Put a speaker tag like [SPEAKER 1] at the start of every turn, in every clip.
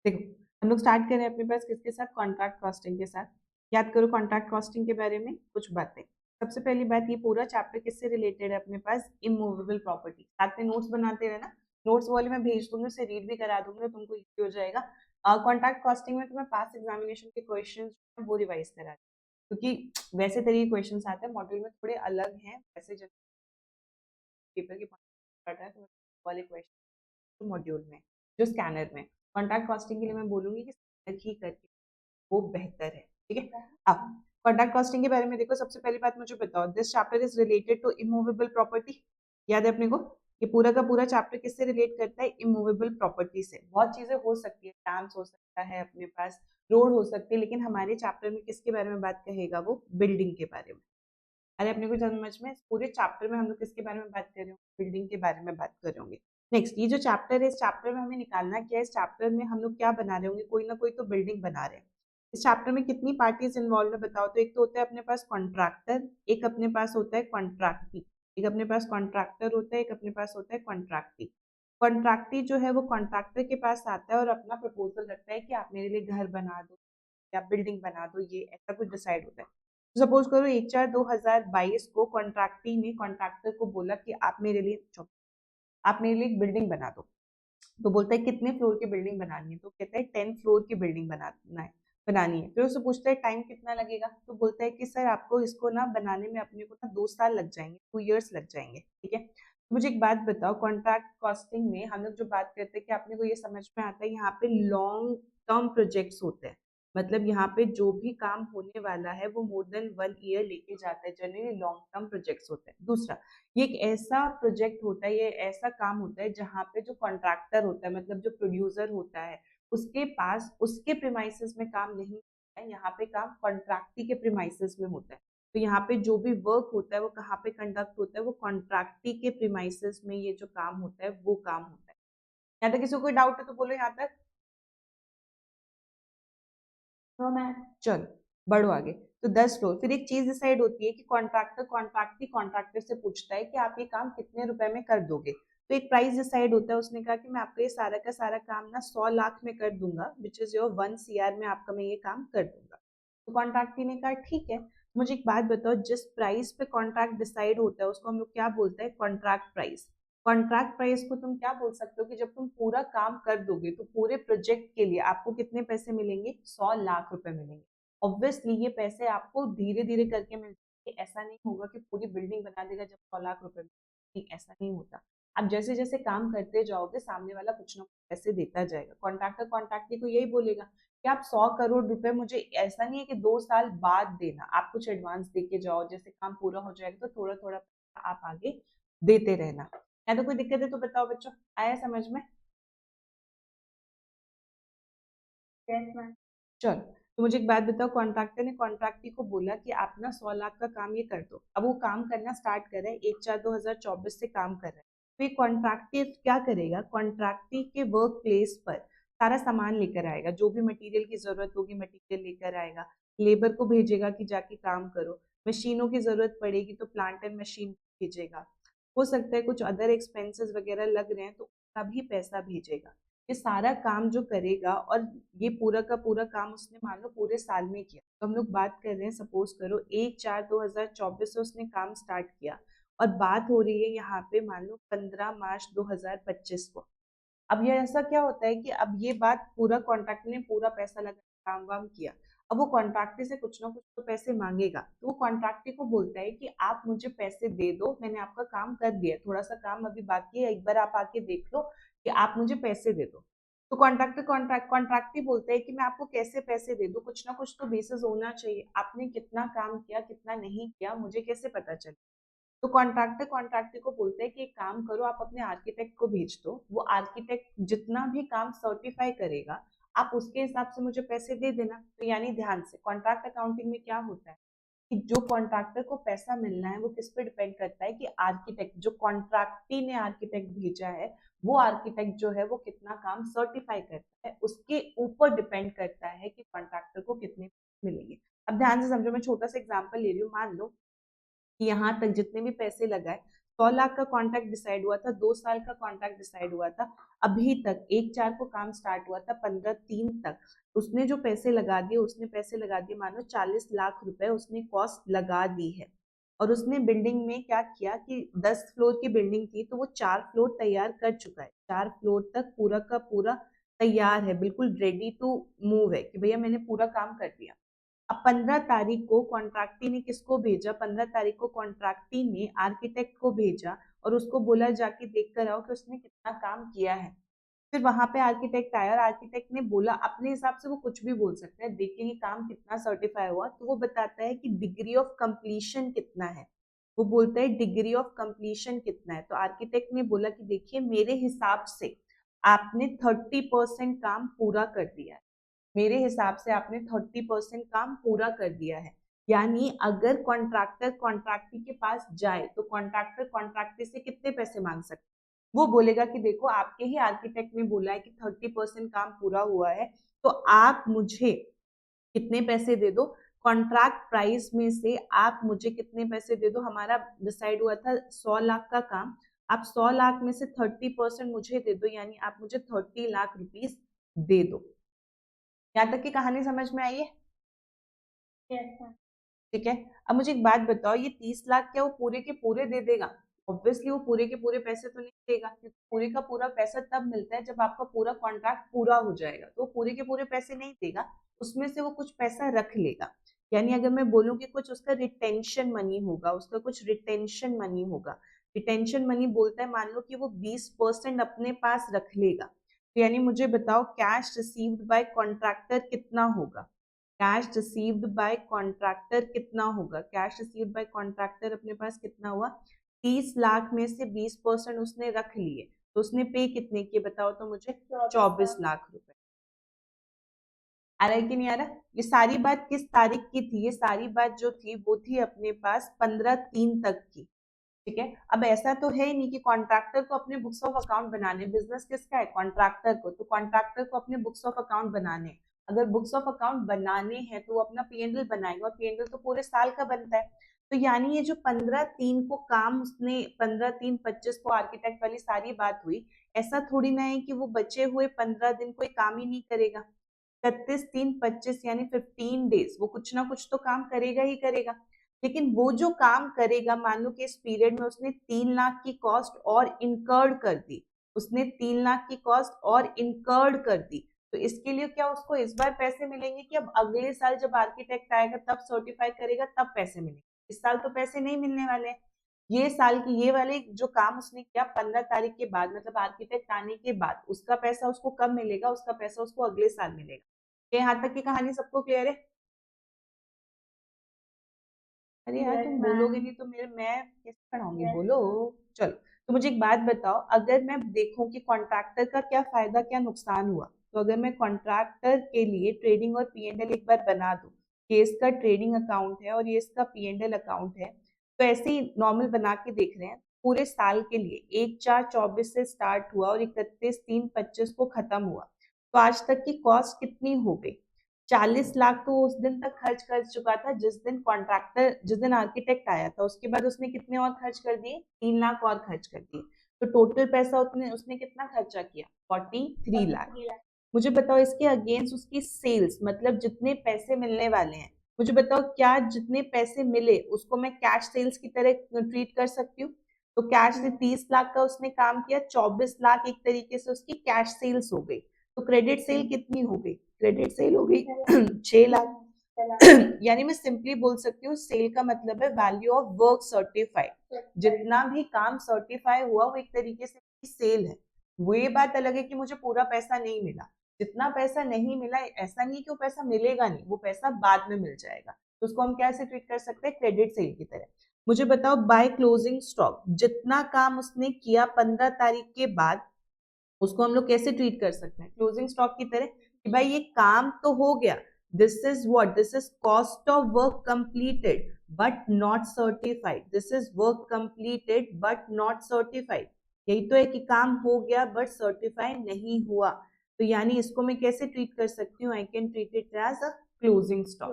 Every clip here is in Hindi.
[SPEAKER 1] देखो हम लोग स्टार्ट करें अपने पास किसके साथ, कॉन्ट्रैक्ट कॉस्टिंग के साथ। याद करो कॉन्ट्रैक्ट कॉस्टिंग के बारे में कुछ बातें। सबसे पहली बात, ये पूरा चैप्टर किससे रिलेटेड है अपने पास, इमूवेबल प्रॉपर्टी। साथ में नोट्स बनाते रहना, नोट्स वाले मैं भेज दूंगी, उसे रीड भी करा दूंगी, तो तुमको इजी हो जाएगा। कॉन्ट्रैक्ट कॉस्टिंग में तुम्हें पास्ट एग्जामिनेशन के क्वेश्चन वो रिवाइज करा, क्योंकि वैसे तरीके क्वेश्चन आते हैं मॉड्यूल में, थोड़े अलग हैं वैसे जब पेपर के पढ़ रहा है तो वाले क्वेश्चन मॉड्यूल में जो स्कैनर में। कॉन्ट्रैक्ट कॉस्टिंग के लिए मैं बोलूंगी कि स्कैनर ही करके वो बेहतर है, ठीक है। अब कॉन्ट्रैक्ट कॉस्टिंग के बारे में देखो, सबसे पहली बात मुझे बताओ, this chapter is related to immovable property. याद है अपने को, ये पूरा का पूरा चैप्टर किससे रिलेट करता है, इमूवेबल प्रॉपर्टी से। बहुत चीजें हो सकती है, डैम्स हो सकता है अपने पास, रोड हो सकती है, लेकिन हमारे चैप्टर में किसके बारे में बात कहेगा, वो बिल्डिंग के बारे में। अरे अपने को समझ में, पूरे चैप्टर में हम लोग किसके बारे में बात कर रहे होंगे, बिल्डिंग के बारे में बात कर रहे होंगे। नेक्स्ट, ये जो चैप्टर है, इस चैप्टर में हमें निकालना क्या है, इस चैप्टर में हम लोग क्या बना रहे होंगे, कोई ना कोई तो बिल्डिंग बना रहे हैं। इस चैप्टर में कितनी पार्टीज इन्वॉल्व है बताओ, तो एक तो होता है अपने पास कॉन्ट्रैक्टर, एक अपने पास होता है कॉन्ट्रैक्टी। एक अपने पास कॉन्ट्रैक्टर होता है, एक अपने पास होता है कॉन्ट्रैक्टी। कॉन्ट्रैक्टी जो है वो कॉन्ट्रैक्टर के पास आता है और अपना प्रपोजल रखता है कि आप मेरे लिए घर बना दो या बिल्डिंग बना दो, ये ऐसा कुछ डिसाइड होता है। सपोज करो 1/4/2022 को कॉन्ट्रैक्टी ने कॉन्ट्रैक्टर को बोला कि आप मेरे लिए एक बिल्डिंग बना दो। तो बोलता है कितने फ्लोर की बिल्डिंग बनानी है, तो कहता है 10 फ्लोर की बिल्डिंग बनानी है। फिर उससे पूछता है टाइम कितना लगेगा, तो बोलता है कि सर आपको इसको ना बनाने में अपने को ना 2 साल लग जाएंगे, 2 इयर्स लग जाएंगे, ठीक है। तो मुझे एक बात बताओ, कॉन्ट्रैक्ट कॉस्टिंग में हम लोग जो बात करते हैं कि आपने को ये समझ में आता है, यहाँ पे लॉन्ग टर्म प्रोजेक्ट्स होते हैं। मतलब यहाँ पे जो भी काम होने वाला है वो मोर देन 1 ईयर लेके जाता है, जनरली लॉन्ग टर्म प्रोजेक्ट्स होते हैं। दूसरा, ये एक ऐसा प्रोजेक्ट होता है, ये ऐसा काम होता है जहाँ पे जो कॉन्ट्रैक्टर होता है, मतलब जो प्रोड्यूसर होता है, उसके पास उसके प्रीमाइसेस में काम नहीं होता है, यहाँ पे काम कॉन्ट्रैक्टी के प्रीमाइसेस में होता है। तो यहाँ पे जो भी वर्क होता है वो कहाँ पे कंडक्ट होता है, वो कॉन्ट्रैक्टी के प्रीमाइसेस में ये जो काम होता है वो काम होता है। यहाँ तक किसी को कोई डाउट है तो बोलो यहाँ तक। तो मैं चलो बढ़ो आगे। तो 10 फ्लोर, फिर एक चीज डिसाइड होती है कि कॉन्ट्रैक्टर कॉन्ट्रैक्टी कॉन्ट्रैक्टर से पूछता है कि आप ये काम कितने रुपए में कर दोगे। तो एक प्राइस डिसाइड होता है, उसने कहा कि मैं आपका ये सारा का सारा काम ना 100 लाख में कर दूंगा, विच इज योर 1 CR में आपका मैं ये काम कर दूंगा। तो कॉन्ट्रैक्टी ने कहा ठीक है। मुझे एक बात बताओ, जिस प्राइस पे कॉन्ट्रैक्ट डिसाइड होता है उसको हम लोग क्या बोलते हैं, कॉन्ट्रैक्ट प्राइस। कॉन्ट्रैक्ट प्राइस को तुम क्या बोल सकते हो कि जब तुम पूरा काम कर दोगे तो पूरे प्रोजेक्ट के लिए आपको कितने पैसे मिलेंगे, 100 लाख रुपए मिलेंगे। ऑब्वियसली ये पैसे आपको धीरे धीरे करके मिलते, ऐसा नहीं होगा कि पूरी बिल्डिंग बना देगा जब 100 लाख रुपए नहीं, ऐसा नहीं होता। आप जैसे जैसे काम करते जाओगे सामने वाला कुछ ना कुछ पैसे देता जाएगा। कॉन्ट्रैक्टर कॉन्ट्रैक्टी को यही बोलेगा कि आप 100 करोड़ रुपए मुझे, ऐसा नहीं है कि 2 साल बाद देना, आप कुछ एडवांस दे के जाओ, जैसे काम पूरा हो जाएगा तो थोड़ा थोड़ा आप आगे देते रहना। या तो कोई दिक्कत है तो बताओ बच्चों, आया समझ में। Yes ma'am. चलो, तो मुझे एक बात बताओ, कॉन्ट्रैक्टर ने कॉन्ट्रैक्टी को बोला कि आप ना 100 लाख का काम ये कर दो। अब वो काम करना स्टार्ट कर रहा है, 1/4/2024 से काम कर रहा है। तो ये कॉन्ट्रैक्टी क्या करेगा, कॉन्ट्रैक्टी के वर्क प्लेस पर सारा सामान लेकर आएगा, जो भी मटेरियल की जरूरत होगी मटेरियल लेकर आएगा, लेबर को भेजेगा कि जाके काम करो, मशीनों की जरूरत पड़ेगी तो प्लांट एंड मशीन भेजेगा, हो सकता है कुछ अदर एक्सपेंसेस वगैरह लग रहे हैं तो उसका भी पैसा भेजेगा। ये सारा काम जो करेगा, और ये पूरा का पूरा काम उसने मान लो पूरे साल में किया। तो हम लोग बात कर रहे हैं, सपोज करो 1/4/2024 से उसने काम स्टार्ट किया, और बात हो रही है यहाँ पे मान लो 15 मार्च 2025 को। अब ये ऐसा क्या होता है कि अब ये बात पूरा कॉन्ट्रैक्ट ने पूरा पैसा लगा काम वाम किया, अब वो कॉन्ट्रैक्टर से कुछ ना कुछ तो पैसे मांगेगा, तो वो कॉन्ट्रैक्टर को बोलता है कि आप मुझे पैसे दे दो, मैंने आपका काम कर दिया, थोड़ा सा काम अभी बाकी है, एक बार आप आके देख लो कि आप मुझे पैसे दे दो। तो कॉन्ट्रैक्टर बोलता है कि मैं आपको कैसे पैसे दे दूं, कुछ ना कुछ तो बेसिस होना चाहिए, आपने कितना काम किया कितना नहीं किया मुझे कैसे पता चले। तो कॉन्ट्रैक्टर को बोलते हैं कि एक काम करो, आप अपने आर्किटेक्ट को भेज दो, वो आर्किटेक्ट जितना भी काम सर्टिफाई करेगा आप उसके हिसाब से मुझे पैसे दे देना। तो यानी ध्यान से, कॉन्ट्रैक्ट अकाउंटिंग में क्या होता है कि जो कॉन्ट्रैक्टर को पैसा मिलना है वो किस पे डिपेंड करता है कि आर्किटेक्ट, जो कॉन्ट्रैक्टी ने आर्किटेक्ट भेजा है, वो आर्किटेक्ट जो है वो कितना काम सर्टिफाई करता है, उसके ऊपर डिपेंड करता है कि कॉन्ट्रैक्टर को कितने मिलेंगे। अब ध्यान से समझो, मैं छोटा सा एग्जांपल ले रही हूँ। मान लो कि यहाँ तक जितने भी पैसे लगाए 100 लाख का कॉन्ट्रैक्ट डिसाइड हुआ था, 2 साल का कॉन्ट्रैक्ट डिसाइड हुआ था, अभी तक 1/4 को काम स्टार्ट हुआ था, 15/3 तक उसने जो पैसे लगा दिए, उसने पैसे लगा दिए मानो 40 लाख रुपए उसने कॉस्ट लगा दी है। और उसने बिल्डिंग में क्या किया कि 10 फ्लोर की बिल्डिंग थी तो वो 4 फ्लोर तैयार कर चुका है, 4 फ्लोर तक पूरा का पूरा तैयार है, बिल्कुल रेडी टू मूव है कि भैया मैंने पूरा काम कर दिया। अब 15 तारीख को कॉन्ट्रैक्टी ने किसको भेजा, 15 तारीख को कॉन्ट्रैक्टी ने आर्किटेक्ट को भेजा और उसको बोला जाके देख कर आओ कि उसने कितना काम किया है। फिर वहां पे आर्किटेक्ट आया और आर्किटेक्ट ने बोला, अपने हिसाब से वो कुछ भी बोल सकता है, देख के ये काम कितना सर्टिफाई हुआ, तो वो बताता है कि डिग्री ऑफ कंप्लीशन कितना है, वो बोलता है डिग्री ऑफ कंप्लीशन कितना है। तो आर्किटेक्ट ने बोला कि देखिए मेरे हिसाब से आपने 30% काम पूरा कर दिया है, मेरे हिसाब से आपने 30% काम पूरा कर दिया है। यानी अगर कॉन्ट्रैक्टर कॉन्ट्रैक्टी के पास जाए तो कॉन्ट्रैक्टर कॉन्ट्रैक्टी से कितने पैसे मांग सकते, वो बोलेगा कि देखो आपके ही आर्किटेक्ट ने बोला है कि 30% काम पूरा हुआ है, तो आप मुझे कितने पैसे दे दो, कॉन्ट्रैक्ट प्राइस में से आप मुझे कितने पैसे दे दो। हमारा डिसाइड हुआ था 100 लाख का काम, आप 100 लाख में से 30% मुझे दे दो, यानी आप मुझे 30 लाख रुपीस दे दो। यहाँ तक की कहानी समझ में आई है? ठीक है। अब मुझे एक बात बताओ, ये 30 लाख क्या वो पूरे के पूरे दे देगा? ऑब्वियसली वो पूरे के पूरे पैसे तो नहीं देगा, क्योंकि पूरे का पूरा पैसा तब मिलता है जब आपका पूरा कॉन्ट्रैक्ट पूरा हो जाएगा, तो पूरे के पूरे पैसे नहीं देगा, उसमें से वो कुछ पैसा रख लेगा। यानी अगर मैं बोलूँ कि कुछ उसका रिटेंशन मनी होगा, उसका कुछ रिटेंशन मनी होगा, रिटेंशन मनी बोलता है मान लो कि वो 20% अपने पास रख लेगा, तो यानी मुझे बताओ कैश रिसीव्ड बाय कॉन्ट्रैक्टर कितना होगा, कैश रिसीव्ड बाय कॉन्ट्रैक्टर कितना होगा, कैश रिसीव्ड बाय कॉन्ट्रैक्टर अपने पास कितना हुआ, 30 लाख में से 20% उसने रख लिए, तो उसने पे कितने किए बताओ तो मुझे, 24 लाख रुपए। आ रहा है कि नहीं आ रहा? ये सारी बात किस तारीख की थी, ये सारी बात जो थी वो थी अपने पास 15/3 तक की। ठीक है। अब ऐसा तो है ही नहीं कि कॉन्ट्रैक्टर को अपने बुक्स ऑफ अकाउंट बनाने, बिजनेस किसका है, कॉन्ट्रैक्टर को, तो कॉन्ट्रैक्टर को अपने बुक्स ऑफ अकाउंट बनाने, अगर बुक्स ऑफ अकाउंट बनाने हैं तो वो अपना पीएनएल बनाएगा, और पीएनएल तो पूरे साल का बनता है। तो यानी ये जो 15/3 को काम उसने 15/3/25 को आर्किटेक्ट वाली सारी बात हुई, ऐसा थोड़ी ना है कि वो बचे हुए 15 दिन कोई काम ही नहीं करेगा। 31/3/25 यानी 15 डेज वो कुछ ना कुछ तो काम करेगा ही करेगा। लेकिन वो जो काम करेगा, मान लो कि इस पीरियड में उसने 3 लाख की कॉस्ट और इनकर्ड कर दी, उसने 3 लाख की कॉस्ट और इनकर्ड कर दी, तो इसके लिए क्या उसको इस बार पैसे मिलेंगे कि अब अगले साल जब आर्किटेक्ट आएगा तब सर्टिफाई करेगा तब पैसे मिलेंगे? इस साल तो पैसे नहीं मिलने वाले हैं। ये साल की ये वाले जो काम उसने किया 15 तारीख के बाद, मतलब आर्किटेक्ट आने के बाद, उसका पैसा उसको कब मिलेगा, उसका पैसा उसको अगले साल मिलेगा। यहाँ तक की कहानी सबको क्लियर है? अरे यार तुम बोलोगे नहीं तो मेरे मैं कैसे पढ़ाऊंगी, बोलो। चलो, तो मुझे एक बात बताओ, अगर मैं देखूं कि कॉन्ट्रैक्टर का क्या फायदा क्या नुकसान हुआ, तो अगर मैं कॉन्ट्रैक्टर के लिए ट्रेडिंग और पीएनएल एक बार बना दूं कि इसका ट्रेडिंग अकाउंट है और ये इसका पीएनएल अकाउंट है, तो ऐसे ही नॉर्मल बना के देख रहे हैं, पूरे साल के लिए 1/4/24 से स्टार्ट हुआ और 31/3/25 को खत्म हुआ, तो आज तक की कॉस्ट कितनी हो गई? 40 लाख तो उस दिन तक खर्च कर चुका था जिस दिन कॉन्ट्रैक्टर, जिस दिन आर्किटेक्ट आया था, उसके बाद उसने कितने और खर्च कर दिए, 3 लाख और खर्च कर दिए, तो टोटल पैसा उसने कितना खर्चा किया, 43 लाख। मुझे बताओ इसके अगेंस्ट उसकी सेल्स, मतलब जितने पैसे मिलने वाले हैं, मुझे बताओ क्या जितने पैसे मिले उसको मैं कैश सेल्स की तरह ट्रीट कर सकती हूँ? तो कैश से 30 लाख का उसने काम किया, 24 लाख एक तरीके से उसकी कैश सेल्स हो गई, तो क्रेडिट सेल कितनी हो गई, क्रेडिट सेल हो गई 6 लाख। यानी मैं सिंपली बोल सकती हूँ सेल का मतलब है वैल्यू ऑफ वर्क सर्टिफाइड, जितना भी काम सर्टिफाई हुआ वो एक तरीके से सेल है। वो ये बात अलग है कि मुझे पूरा पैसा नहीं मिला, जितना पैसा नहीं मिला ऐसा नहीं कि वो पैसा मिलेगा नहीं, वो पैसा बाद में मिल जाएगा, तो उसको हम कैसे ट्रीट कर सकते हैं, क्रेडिट सेल की तरह। मुझे बताओ बाय क्लोजिंग स्टॉक, जितना काम उसने किया 15 तारीख के बाद, उसको हम लोग कैसे ट्रीट कर सकते हैं, क्लोजिंग स्टॉक की तरह कि भाई ये काम तो हो गया, this is what, this is cost of work completed but not certified, this is work completed but not certified, यही तो है कि काम हो गया बट सर्टिफाई नहीं हुआ, तो यानी इसको मैं कैसे ट्रीट कर सकती हूँ, I can treat it as a closing stock.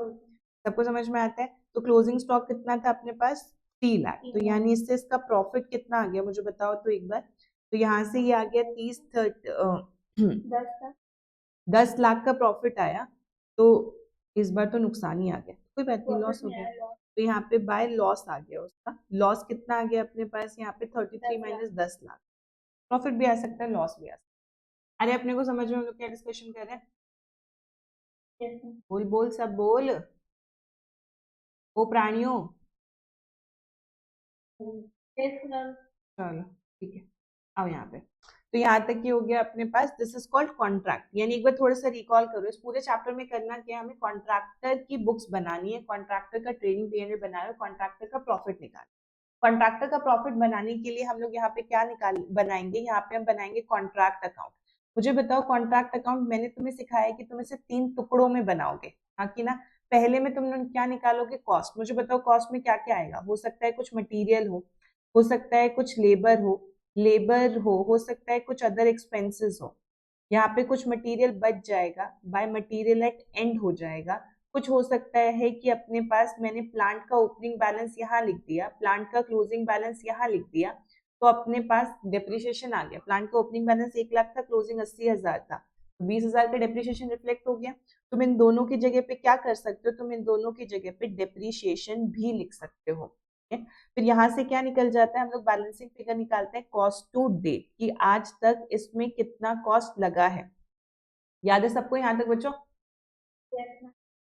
[SPEAKER 1] सबको समझ में आता है? तो क्लोजिंग स्टॉक कितना था अपने पास, 3 लाख। तो यानी इससे इसका प्रॉफिट कितना आ गया मुझे बताओ तो एक बार। तो यहाँ से ये आ गया 10 लाख का प्रॉफिट आया। तो इस बार तो नुकसान ही आ गया, कोई बात नहीं, लॉस हो गया। तो यहाँ पे बाय लॉस आ गया उसका। लॉस कितना आ गया अपने पास यहाँ पे 33 माइनस 10 लाख। प्रॉफिट भी आ सकता है, लॉस भी आ सकता है। अरे अपने को समझ में हम लोग क्या डिस्कशन कर रहे हैं? बोल बोल सब बोल। वो प्राणियों, चलो ठीक है, आओ यहाँ पे। तो यहाँ तक ये हो गया अपने पास, दिस इज कॉल्ड कॉन्ट्रैक्ट। यानी एक बार थोड़ा सा रिकॉल करो, इस पूरे चैप्टर में करना क्या है, हमें कॉन्ट्रैक्टर की बुक्स बनानी है, कॉन्ट्रैक्टर का ट्रेडिंग पीरियड बनाना है, कॉन्ट्रैक्टर का प्रॉफिट निकालना। कॉन्ट्रैक्टर का प्रॉफिट बनाने के लिए हम लोग यहाँ पे क्या बनाएंगे, यहाँ पे हम बनाएंगे कॉन्ट्रैक्ट अकाउंट। मुझे बताओ कॉन्ट्रैक्ट अकाउंट मैंने तुम्हें सिखाया है कि तुम इसे 3 टुकड़ों में बनाओगे, हाँ कि ना। पहले में तुम क्या निकालोगे, कॉस्ट। मुझे बताओ कॉस्ट में क्या क्या आएगा। हो सकता है कुछ मटीरियल हो सकता है कुछ लेबर हो सकता है कुछ अदर एक्सपेंसेस हो। यहाँ पे कुछ मटेरियल बच जाएगा, बाय मटेरियल एट एंड हो जाएगा। कुछ हो सकता है कि अपने पास मैंने प्लांट का ओपनिंग बैलेंस यहाँ लिख दिया, प्लांट का क्लोजिंग बैलेंस यहाँ लिख दिया, तो अपने पास डेप्रिसिएशन आ गया। प्लांट का ओपनिंग बैलेंस 1 लाख था, क्लोजिंग 80,000 था, 20,000 का डेप्रिसिएशन रिफ्लेक्ट हो गया। तुम इन दोनों की जगह पे क्या कर सकते हो, तुम इन दोनों की जगह पे डेप्रिसिएशन भी लिख सकते हो। फिर यहाँ से क्या निकल जाता है, हम लोग बैलेंसिंग फिगर निकालते हैं कॉस्ट टू डेट, कि आज तक इसमें कितना कॉस्ट लगा है। याद है सबको यहाँ तक बच्चों?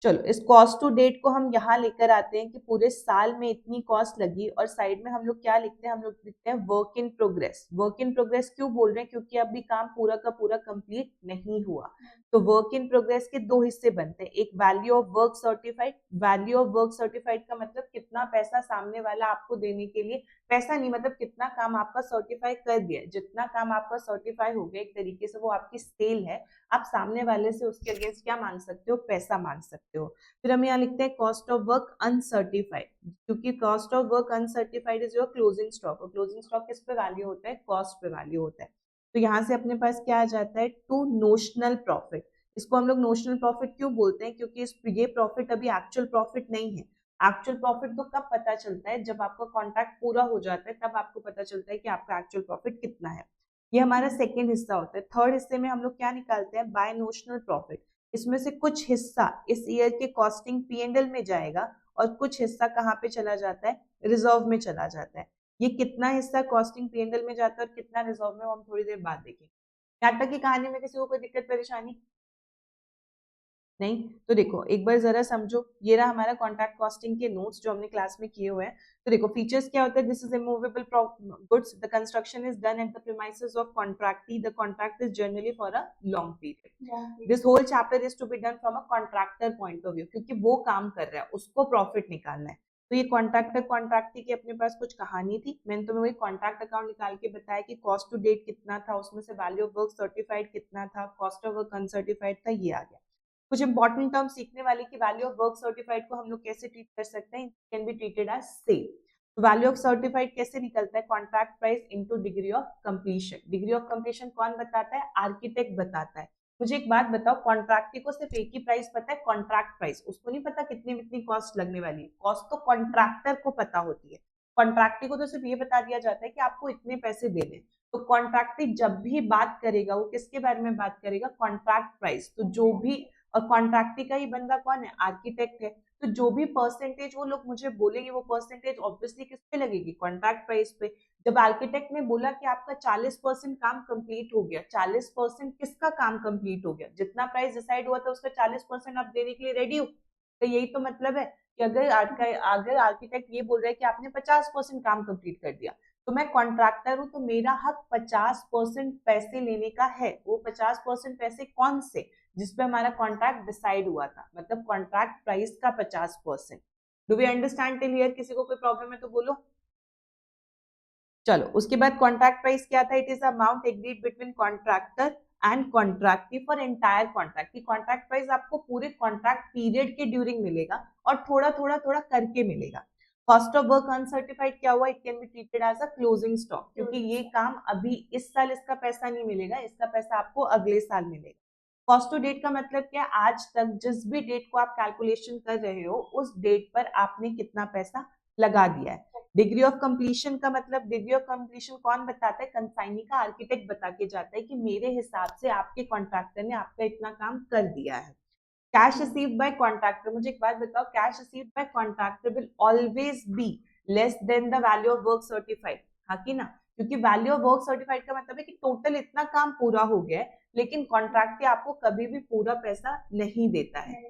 [SPEAKER 1] चलो इस कॉस्ट टू डेट को हम यहाँ लेकर आते हैं कि पूरे साल में इतनी कॉस्ट लगी, और साइड में हम लोग क्या लिखते हैं, हम लोग लिखते हैं work in progress. Work in progress क्यों बोल रहे हैं, क्योंकि अभी काम पूरा का पूरा कंप्लीट नहीं हुआ। तो वर्क इन प्रोग्रेस के 2 हिस्से बनते हैं, एक value of work certified. Value of work certified का मतलब कितना पैसा सामने वाला आपको देने के लिए, पैसा नहीं मतलब कितना काम आपका सर्टिफाई कर दिया, जितना काम आपका सर्टिफाई हो गया एक तरीके से वो आपकी सेल है, आप सामने वाले से उसके अगेंस्ट क्या मांग सकते हो, पैसा मांग सकते हो। फिर हम यहाँ लिखते हैं कॉस्ट ऑफ वर्क अनसर्टिफाइड, क्योंकि cost of work uncertified is your closing stock, और क्लोजिंग स्टॉक किस पे वैल्यू होता है, कॉस्ट पे वैल्यू होता है। तो यहाँ से अपने पास क्या आ जाता है, टू नोशनल प्रॉफिट। इसको हम लोग नोशनल प्रॉफिट क्यों बोलते हैं, क्योंकि ये प्रॉफिट अभी एक्चुअल प्रॉफिट नहीं है। एक्चुअल प्रॉफिट तो कब पता चलता है, जब आपका कॉन्ट्रैक्ट पूरा हो जाता है, तब आपको पता चलता है कि आपका एक्चुअल प्रॉफिट कितना है। ये हमारा सेकेंड हिस्सा होता है। थर्ड हिस्से में हम लोग क्या निकालते हैं, बाय नोशनल प्रॉफिट। इसमें से कुछ हिस्सा इस ईयर के कॉस्टिंग P&L में जाएगा, और कुछ हिस्सा कहाँ पे चला जाता है, रिजर्व में चला जाता है। ये कितना हिस्सा कॉस्टिंग P&L में जाता है और कितना रिजर्व में, वो हम थोड़ी देर बाद देखेंगे। यहाँ तक की कहानी में किसी को कोई दिक्कत परेशानी नहीं? तो देखो एक बार जरा समझो, ये रहा हमारा कॉन्ट्रैक्ट कॉस्टिंग के नोट्स जो हमने क्लास में किए हुए हैं। तो देखो फीचर्स क्या होता है, this is immovable goods, the construction is done at the premises of contractee, the contract is generally for a long period. This whole chapter is to be done from a contractor point of view, क्योंकि वो काम कर रहा है, उसको प्रॉफिट निकालना है। तो ये कॉन्ट्रैक्टर कॉन्ट्रैक्टी की अपने पास कुछ कहानी थी, मैंने तुम्हें वही कॉन्ट्रैक्ट अकाउंट निकाल के बताया कि कॉस्ट टू डेट कितना था, उसमें से वैल्यू ऑफ वर्क सर्टिफाइड कितना था, कॉस्ट ऑफ वर्क अनसर्टिफाइड था, ये आ गया। कुछ इंपॉर्टेंट टर्म सीखने वाले की वैल्यू ऑफ वर्क सर्टिफाइड को हम लोग कैसे ट्रीट कर सकते हैं, can be treated as sale. Value of certified कैसे निकलता है, contract price into degree of completion. Degree of completion कौन बताता है, आर्किटेक्ट बताता है। मुझे एक बात बताओ, कॉन्ट्रैक्ट को सिर्फ एक ही प्राइस पता है, कॉन्ट्रैक्ट प्राइस, उसको नहीं पता कितनी कितनी कॉस्ट लगने वाली है। कॉस्ट तो कॉन्ट्रैक्टर को पता होती है, कॉन्ट्रैक्टी को तो सिर्फ ये बता दिया जाता है कि आपको इतने पैसे देने। तो कॉन्ट्रैक्टी जब भी बात करेगा वो किसके बारे में बात करेगा, कॉन्ट्रैक्ट प्राइस। तो जो भी, और कॉन्ट्रैक्टी का ही बंदा कौन है, आर्किटेक्ट है। तो जो भी परसेंटेज वो लोग मुझे बोलेंगे, वो परसेंटेज ऑब्वियसली किस पे लगेगी, कॉन्ट्रैक्ट प्राइस पे। जब आर्किटेक्ट ने बोला कि आपका 40% काम कंप्लीट हो गया, 40% किसका काम कंप्लीट हो गया, जितना प्राइस डिसाइड हुआ था उसका 40% आप देने के लिए रेडी हो। तो यही तो मतलब है कि अगर आर्किटेक्ट ये बोल रहा है कि आपने 50% काम कंप्लीट कर दिया, तो मैं कॉन्ट्रैक्टर हूं, तो मेरा हक 50% पैसे लेने का है। वो 50% पैसे कौन से, जिसपे हमारा कॉन्ट्रैक्ट डिसाइड हुआ था, मतलब कॉन्ट्रैक्ट प्राइस का 50%। Do we understand till here? किसी को कोई प्रॉब्लम है तो बोलो। चलो उसके बाद कॉन्ट्रैक्ट प्राइस क्या था, it is amount agreed between contractor and contractee for entire contract. की कॉन्ट्रैक्ट प्राइस आपको पूरे कॉन्ट्रैक्ट पीरियड के ड्यूरिंग मिलेगा, और थोड़ा थोड़ा थोड़ा करके मिलेगा। कॉस्ट ऑफ वर्क अनसर्टिफाइड क्या हुआ, it can be treated as a closing stock, क्योंकि ये काम अभी इस साल इसका पैसा नहीं मिलेगा, इसका पैसा आपको अगले साल मिलेगा। कॉस्ट टू डेट का मतलब क्या, आज तक जिस भी डेट को आप कैलकुलेशन कर रहे हो, उस डेट पर आपने कितना पैसा लगा दिया है। डिग्री ऑफ कंप्लीशन का मतलब, डिग्री ऑफ कंप्लीशन कौन बताता है? कंसाइनी का आर्किटेक्ट बता के जाता है कि मेरे हिसाब से आपके कॉन्ट्रैक्टर ने आपका इतना काम कर दिया है। कैश रिसीव्ड बाय कॉन्ट्रैक्टर, मुझे एक बात बताओ, cash received by contractor will always be less than the value of work certified, हाँ कि ना? क्योंकि वैल्यू ऑफ वर्क सर्टिफाइड का मतलब है कि टोटल इतना काम पूरा हो गया है, लेकिन कॉन्ट्रैक्टर आपको कभी भी पूरा पैसा नहीं देता है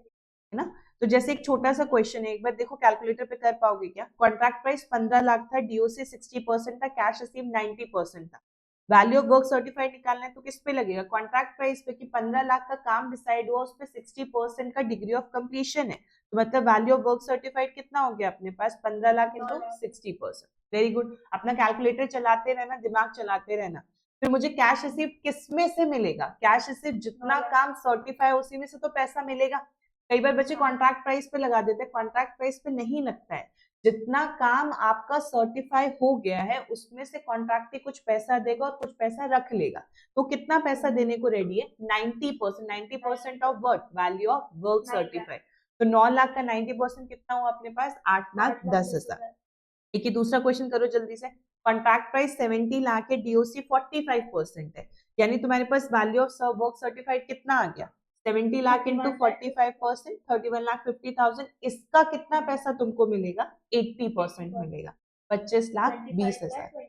[SPEAKER 1] ना? तो जैसे एक छोटा सा क्वेश्चन है, एक बार देखो कैलकुलेटर पे कर पाओगे क्या? कॉन्ट्रैक्ट प्राइस 15 लाख था, डीओसी 60% था, कैश रिसीव 90% था। वैल्यू ऑफ वर्क सर्टिफाइड निकालना है तो किस पे लगेगा? कॉन्ट्रैक्ट प्राइस पे, कि 15 लाख का काम डिसाइड हुआ, उस पे 60% का डिग्री ऑफ कंप्लीशन है, तो मतलब वैल्यू ऑफ वर्क सर्टिफाइड कितना हो गया अपने पास? 15 लाख इंटू 60%। वेरी गुड, अपना कैलकुलेटर चलाते रहना, दिमाग चलाते रहना। फिर मुझे कैश रिसीव किसमें से मिलेगा? कैश रिसीव जितना काम सर्टिफाई उसी में से तो पैसा मिलेगा। कई बार बच्चे कॉन्ट्रैक्ट प्राइस पे लगा देते हैं, कॉन्ट्रैक्ट प्राइस पे नहीं लगता है। जितना काम आपका सर्टिफाई हो गया है उसमें से कॉन्ट्रैक्ट कुछ पैसा देगा और कुछ पैसा रख लेगा। तो कितना पैसा देने को रेडी है? 90%। 90% of work, value of work certified. तो 9 लाख का 90% कितना हुआ अपने पास? 8,10,000। एक ही दूसरा क्वेश्चन करो जल्दी से। कॉन्ट्रैक्ट प्राइस 70 लाख है, डीओसी 45% है, यानी तुम्हारे पास वैल्यू ऑफ वर्क सर्टिफाइड कितना आ गया? 70 लाख इंटू 45%, 31,50,000। इसका कितना पैसा तुमको मिलेगा? 80% मिलेगा, 25,20,000।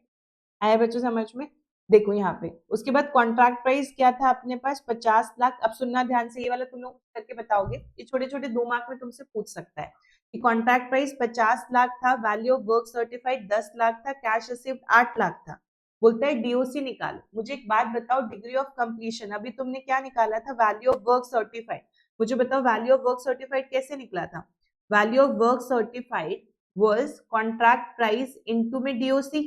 [SPEAKER 1] आया बच्चों समझ में? देखो यहाँ पे उसके बाद कॉन्ट्रैक्ट प्राइस क्या था अपने पास? 50 लाख। अब सुनना ध्यान से, ये वाला तुम लोग करके बताओगे, ये छोटे छोटे 2 मार्क में तुमसे पूछ सकता है कि कॉन्ट्रैक्ट प्राइस 50 लाख था, value of work certified 10 lakh था, कैश रिसीव्ड 8 लाख था। बोलता है डीओसी निकालो। मुझे एक बात बताओ, डिग्री ऑफ कंप्लीशन अभी तुमने क्या निकाला था? Value of work certified. मुझे बताओ वैल्यू ऑफ वर्क सर्टिफाइड कैसे निकला था? Value of work certified was contract price into में डीओसी।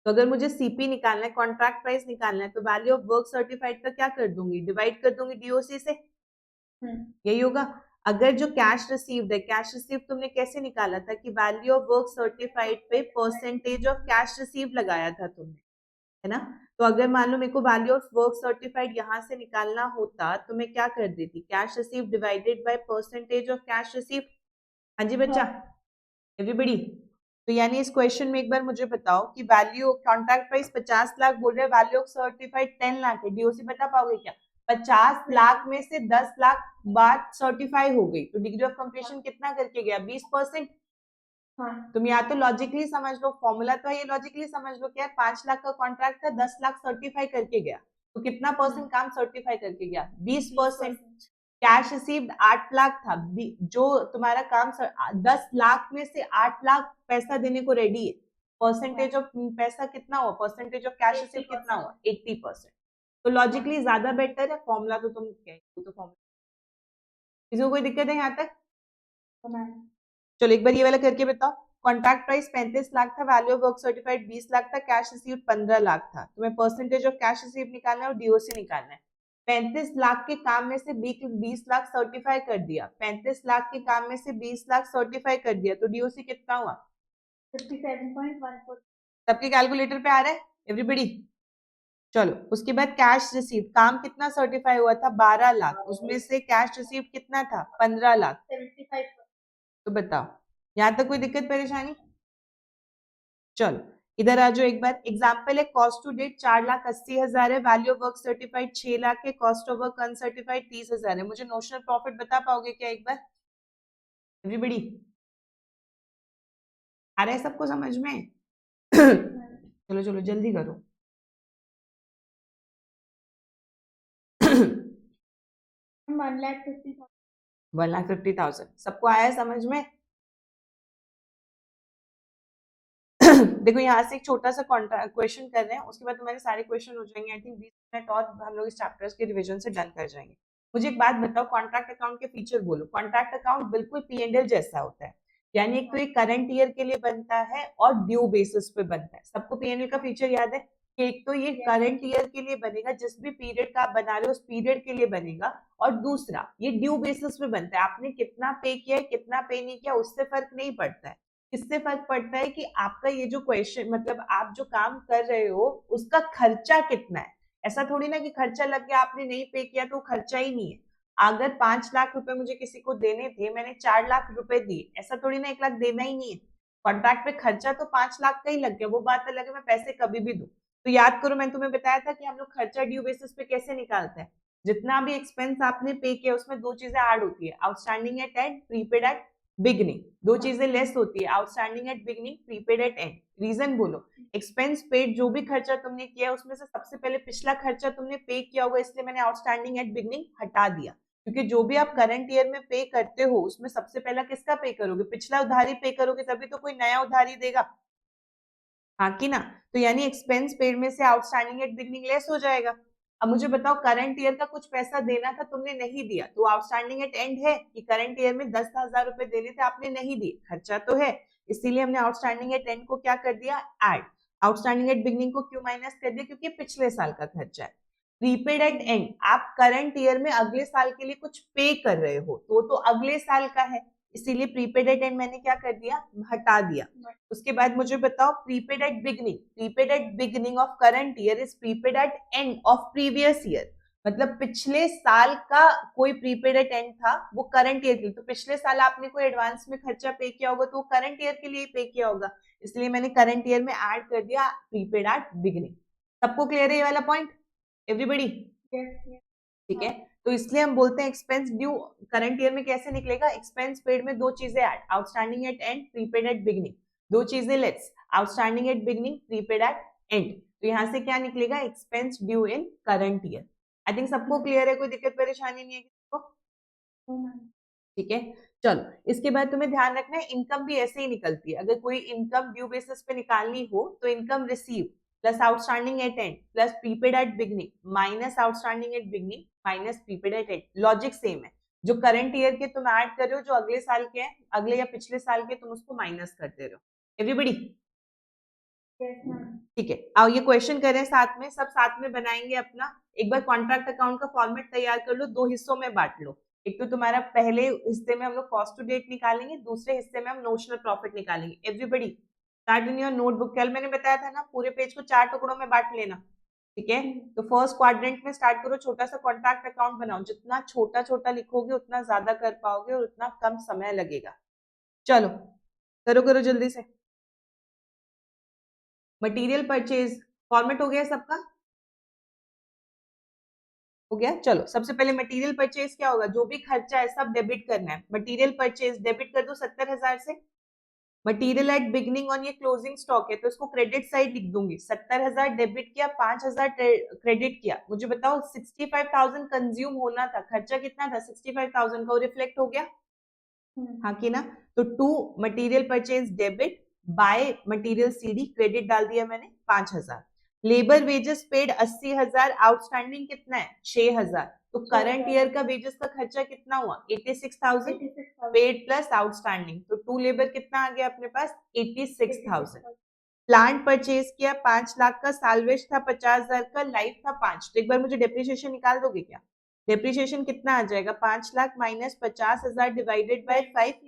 [SPEAKER 1] तो अगर मुझे सीपी निकालना है, कॉन्ट्रैक्ट प्राइस निकालना है, तो वैल्यू ऑफ वर्क सर्टिफाइड का क्या कर दूंगी? डिवाइड कर दूंगी डीओसी से, यही होगा। अगर जो कैश रिसीव्ड है, कैश रिसीव तुमने कैसे निकाला था? कि वैल्यू ऑफ वर्क सर्टिफाइड पे परसेंटेज ऑफ कैश रिसीव लगाया था तुमने, है ना? तो अगर मान लो मेरे को वैल्यू ऑफ वर्क सर्टिफाइड यहाँ से निकालना होता तो मैं क्या कर देती? Cash receive divided by percentage of cash receive. हाँ जी बच्चा, एवरीबडी। तो यानी इस क्वेश्चन में एक बार मुझे बताओ कि वैल्यू कॉन्ट्रैक्ट प्राइस 50 लाख बोल रहे हैं, वैल्यू ऑफ सर्टिफाइड 10 लाख है, डीओसी बता पाओगे क्या? 50 लाख में से 10 लाख बात सर्टिफाई हो गई, तो डिग्री ऑफ कंप्लीशन कितना करके गया? 20%। तुम या तो लॉजिकली समझ लो, फॉर्मूला तो है ये, लॉजिकली समझ लो कि यार 5 लाख का कॉन्ट्रैक्ट था, 10 लाख सर्टिफाई करके गया, तो कितना परसेंट काम सर्टिफाई करके गया? 20%। कैश रिसीव्ड 8 लाख था, जो तुम्हारा काम 10 लाख में से 8 लाख पैसा देने को रेडी है, परसेंटेज ऑफ पैसा कितना हुआ? परसेंटेज ऑफ कैश रिसीव कितना हुआ? 80%। तो लॉजिकली ज्यादा बेटर है, फॉर्मूला तो तुम तो फॉर्मूला। किसी को कोई दिक्कत है यहाँ तक? चलो एक बार ये वाला करके बताओ। कॉन्ट्रैक्ट प्राइस 35 लाख था, value of work certified 20 lakh था, कैश रिसीव्ड 15 लाख था। तुम्हें परसेंटेज ऑफ कैश रिसीव्ड निकालना है और डीओसी निकालना है। 35 लाख के काम में से 20 लाख सर्टिफाई कर दिया, 35 लाख के काम में से 20 लाख सर्टिफाई कर दिया, तो डीओसी कितना हुआ? 57.14। सबके कैलकुलेटर पे आ रहा है एवरीबडी? चलो उसके बाद कैश रिसीव, काम कितना सर्टिफाई हुआ था? 12 लाख, उसमें से कैश रिसीव कितना था? 15 लाख। 75। तो बताओ यहाँ तक कोई दिक्कत परेशानी? चलो इधर आ जाओ एक बार। एग्जाम्पल है, कॉस्ट टू डेट 4,80,000 है, value of work certified 6 lakh है, कॉस्ट ऑफ वर्क अनसर्टिफाइड 30,000 है। मुझे नोशनल प्रॉफिट बता पाओगे क्या एक बार एवरीबडी? आ रहा है सबको समझ में? चलो चलो जल्दी करो। 1,50,000 सबको आया है समझ में? देखो यहाँ से एक छोटा सा क्वेश्चन कर रहे हैं, उसके बाद तुम्हारे सारे क्वेश्चन हो जाएंगे। आई थिंक 20 मिनट और हम लोग इस चैप्टर्स के रिवीजन से डन कर जाएंगे। मुझे एक बात बताओ, कॉन्ट्रैक्ट अकाउंट के फीचर बोलो। कॉन्ट्रैक्ट अकाउंट बिल्कुल P&L जैसा होता है, यानी एक तो ये करंट ईयर के लिए बनता है और ड्यू बेसिस पे बनता है। सबको P&L का फीचर याद है कि एक तो ये करंट ईयर के लिए बनेगा, जिस भी पीरियड का आप बना रहे हो उस पीरियड के लिए बनेगा, और दूसरा ये ड्यू बेसिस पे बनता है। आपने कितना पे किया है कितना पे नहीं किया उससे फर्क नहीं पड़ता है। इससे फर्क पड़ता है कि आपका ये जो क्वेश्चन, मतलब आप जो काम कर रहे हो उसका खर्चा कितना है। ऐसा थोड़ी ना कि खर्चा लग गया आपने नहीं पे किया तो खर्चा ही नहीं है। अगर 5 लाख रुपए मुझे किसी को देने थे, मैंने 4 लाख रुपए दिए, ऐसा थोड़ी ना 1 लाख देना ही नहीं है। कॉन्ट्रैक्ट पे खर्चा तो 5 लाख का ही लग गया, वो बात अलग है, मैं पैसे कभी भी दूं। तो याद करो, मैंने तुम्हें बताया था कि हम लोग खर्चा ड्यू बेसिस पे कैसे निकालते हैं। जितना भी एक्सपेंस आपने पे किया उसमें दो चीजें ऐड होती है, outstanding at end, prepaid at beginning. दो चीजें लेस होती है, outstanding at beginning, prepaid at end. Reason बोलो। एक्सपेंस पेड, जो भी खर्चा तुमने किया उसमें से सबसे पहले पिछला खर्चा तुमने पे किया होगा, इसलिए मैंने आउटस्टैंडिंग एट बिगनिंग हटा दिया। क्योंकि जो भी आप करंट ईयर में पे करते हो उसमें सबसे पहला किसका पे करोगे, पिछला उधारी पे करोगे, तभी तो कोई नया उधारी देगा, हाँ कि ना। तो यानी एक्सपेंस पेड में से आउटस्टैंडिंग एट बिगनिंग लेस हो जाएगा। अब मुझे बताओ, करंट ईयर का कुछ पैसा देना था, तुमने नहीं दिया, तो आउटस्टैंडिंग एट एंड है कि करंट ईयर में 10,000 रुपए देने थे, आपने नहीं दिए, खर्चा तो है, इसीलिए हमने आउटस्टैंडिंग एट एंड को क्या कर दिया, ऐड। आउटस्टैंडिंग एट बिगनिंग को क्यों माइनस कर दिया, क्योंकि पिछले साल का खर्चा है। प्रीपेड एट एंड, आप करंट ईयर में अगले साल के लिए कुछ पे कर रहे हो, तो अगले साल का है, इसीलिए प्रीपेड एट एंड मैंने क्या कर दिया, हटा दिया। उसके बाद मुझे बताओ, prepaid at beginning, prepaid at beginning of current year is prepaid at end of previous year. मतलब पिछले साल का कोई प्रीपेड एट एंड था, वो करंट ईयर के लिए, तो पिछले साल आपने कोई एडवांस में खर्चा पे किया होगा, तो वो करंट ईयर के लिए पे किया होगा, इसलिए मैंने करंट ईयर में ऐड कर दिया प्रीपेड एट बिगनिंग। सबको क्लियर है ये वाला पॉइंट, एवरीबडी? ठीक है, तो इसलिए हम बोलते हैं एक्सपेंस ड्यू करंट ईयर में कैसे निकलेगा, एक्सपेंस पेड में दो चीजें add, outstanding at end, prepaid at beginning, दो चीजें less, outstanding at beginning, prepaid at end. तो यहाँ से क्या निकलेगा, expense due in current year. I think सबको क्लियर है, कोई दिक्कत परेशानी नहीं है किसी को? ठीक है, चलो इसके बाद तुम्हें ध्यान रखना है, इनकम भी ऐसे ही निकलती है। अगर कोई इनकम ड्यू बेसिस पे निकालनी हो तो income receive plus outstanding at end plus prepaid at beginning minus outstanding at beginning minus prepaid at end. Logic same है, जो करंट ईयर के तुम ऐड कर रहे हो, जो अगले साल के हैं, अगले या पिछले साल के, तुम उसको माइनस करते रहो। एवरीबडी? ठीक है, आओ ये क्वेश्चन करें साथ में, सब साथ में बनाएंगे अपना। एक बार कॉन्ट्रैक्ट अकाउंट का फॉर्मेट तैयार कर लो, दो हिस्सों में बांट लो। एक तो तुम्हारा पहले हिस्से में हम लोग कॉस्ट टू डेट निकालेंगे, दूसरे हिस्से में हम नोशनल प्रॉफिट निकालेंगे। Everybody start in your notebook. कल मैंने बताया था ना, पूरे पेज को 4 टुकड़ों में बांट लेना, ठीक है। तो फर्स्ट क्वाड्रेंट में स्टार्ट करो, छोटा सा कॉन्ट्रैक्ट अकाउंट बनाओ, जितना छोटा छोटा लिखोगे उतना ज्यादा कर पाओगे और उतना कम समय लगेगा। चलो करो करो जल्दी से। मटेरियल परचेज फॉर्मेट हो गया सबका? हो गया, चलो सबसे पहले मटेरियल परचेज क्या होगा, जो भी खर्चा है सब डेबिट करना है। मटेरियल परचेज डेबिट कर दो 70,000 से। मटेरियल एट बिगनिंग ऑन ये क्लोजिंग स्टॉक है, तो इसको क्रेडिट साइड लिख दूंगी। 70,000 डेबिट किया, 5,000 क्रेडिट किया। मुझे बताओ 65,000 कंज्यूम होना था, खर्चा कितना था 65,000 का, वो रिफ्लेक्ट हो गया, हाँ कि ना। तो to material purchase debit by material CD credit डाल दिया मैंने 5,000। लेबर वेजेस पेड 80,000, आउटस्टैंडिंग कितना है 6,000। तो करंट ईयर का वेजेस का खर्चा कितना हुआ 86,000 पेड प्लस आउटस्टैंडिंग। तो टू लेबर कितना आ गया अपने पास 86,000। प्लांट परचेज किया 5 लाख का, साल्वेज था 50,000 का, लाइफ था 5। तो एक बार मुझे डेप्रिसिएशन निकाल दोगे क्या? डेप्रिसिएशन कितना आ जाएगा, 5 लाख माइनस 50,000 डिवाइडेड बाय 5,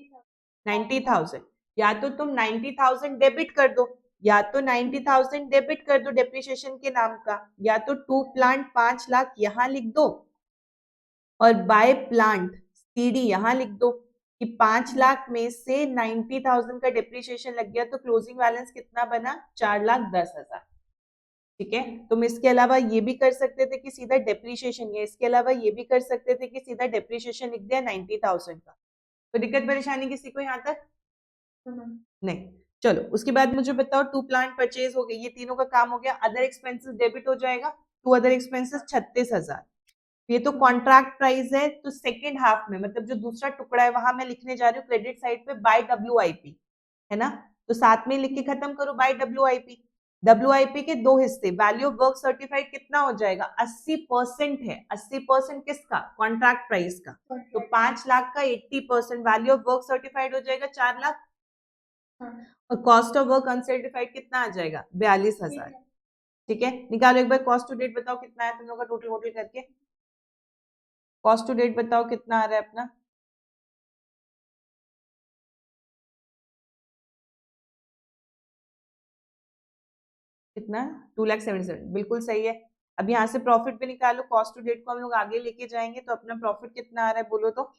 [SPEAKER 1] 90,000। या तो तुम 90,000 डेबिट कर दो, या तो 90,000 डेबिट कर दो डेप्रिसिएशन के नाम का, या तो टू प्लांट 5 लाख यहाँ लिख दो और बाय प्लांट सीडी यहाँ लिख दो कि 5 लाख में से 90,000 का डेप्रिसिएशन लग गया, तो क्लोजिंग बैलेंस कितना बना 4,10,000। ठीक है, तुम इसके अलावा ये भी कर सकते थे कि सीधा डेप्रिसिएशन, या इसके अलावा ये भी कर सकते थे कि सीधा डेप्रिसिएशन लिख दिया 90,000 का। तो दिक्कत परेशानी किसी को यहाँ तक? नहीं। चलो उसके बाद मुझे बताओ, टू प्लांट परचेज हो गई, ये तीनों का काम हो गया। अदर एक्सपेंसेस डेबिट हो जाएगा, टू अदर एक्सपेंसेस 36,000। ये तो कॉन्ट्रैक्ट प्राइस है, तो सेकेंड हाफ में मतलब जो दूसरा टुकड़ा है वहां मैं लिखने जा रही हूँ क्रेडिट साइड पे बाय WIP, है ना। तो साथ में लिख के खत्म करो बाय WIP। WIP के दो हिस्से, वैल्यू ऑफ वर्क सर्टिफाइड कितना हो जाएगा 80% है। 80% किसका, कॉन्ट्रैक्ट प्राइस का। तो 5 लाख का 80% वैल्यू ऑफ वर्क सर्टिफाइड हो जाएगा 4 लाख। और कॉस्ट ऑफ वर्क अनसर्टिफाइड कितना आ जाएगा 42,000। ठीक है, निकालो एक बार कॉस्ट टू डेट, बताओ कितना है तुम लोग का टोटल वोटल करके। कॉस्ट टू डेट बताओ कितना आ रहा है अपना। कितना 2,77,000, बिल्कुल सही है। अब यहाँ से प्रॉफिट भी निकालो, कॉस्ट टू डेट को हम लोग आगे लेके जाएंगे, तो अपना प्रॉफिट कितना आ रहा है बोलो तो।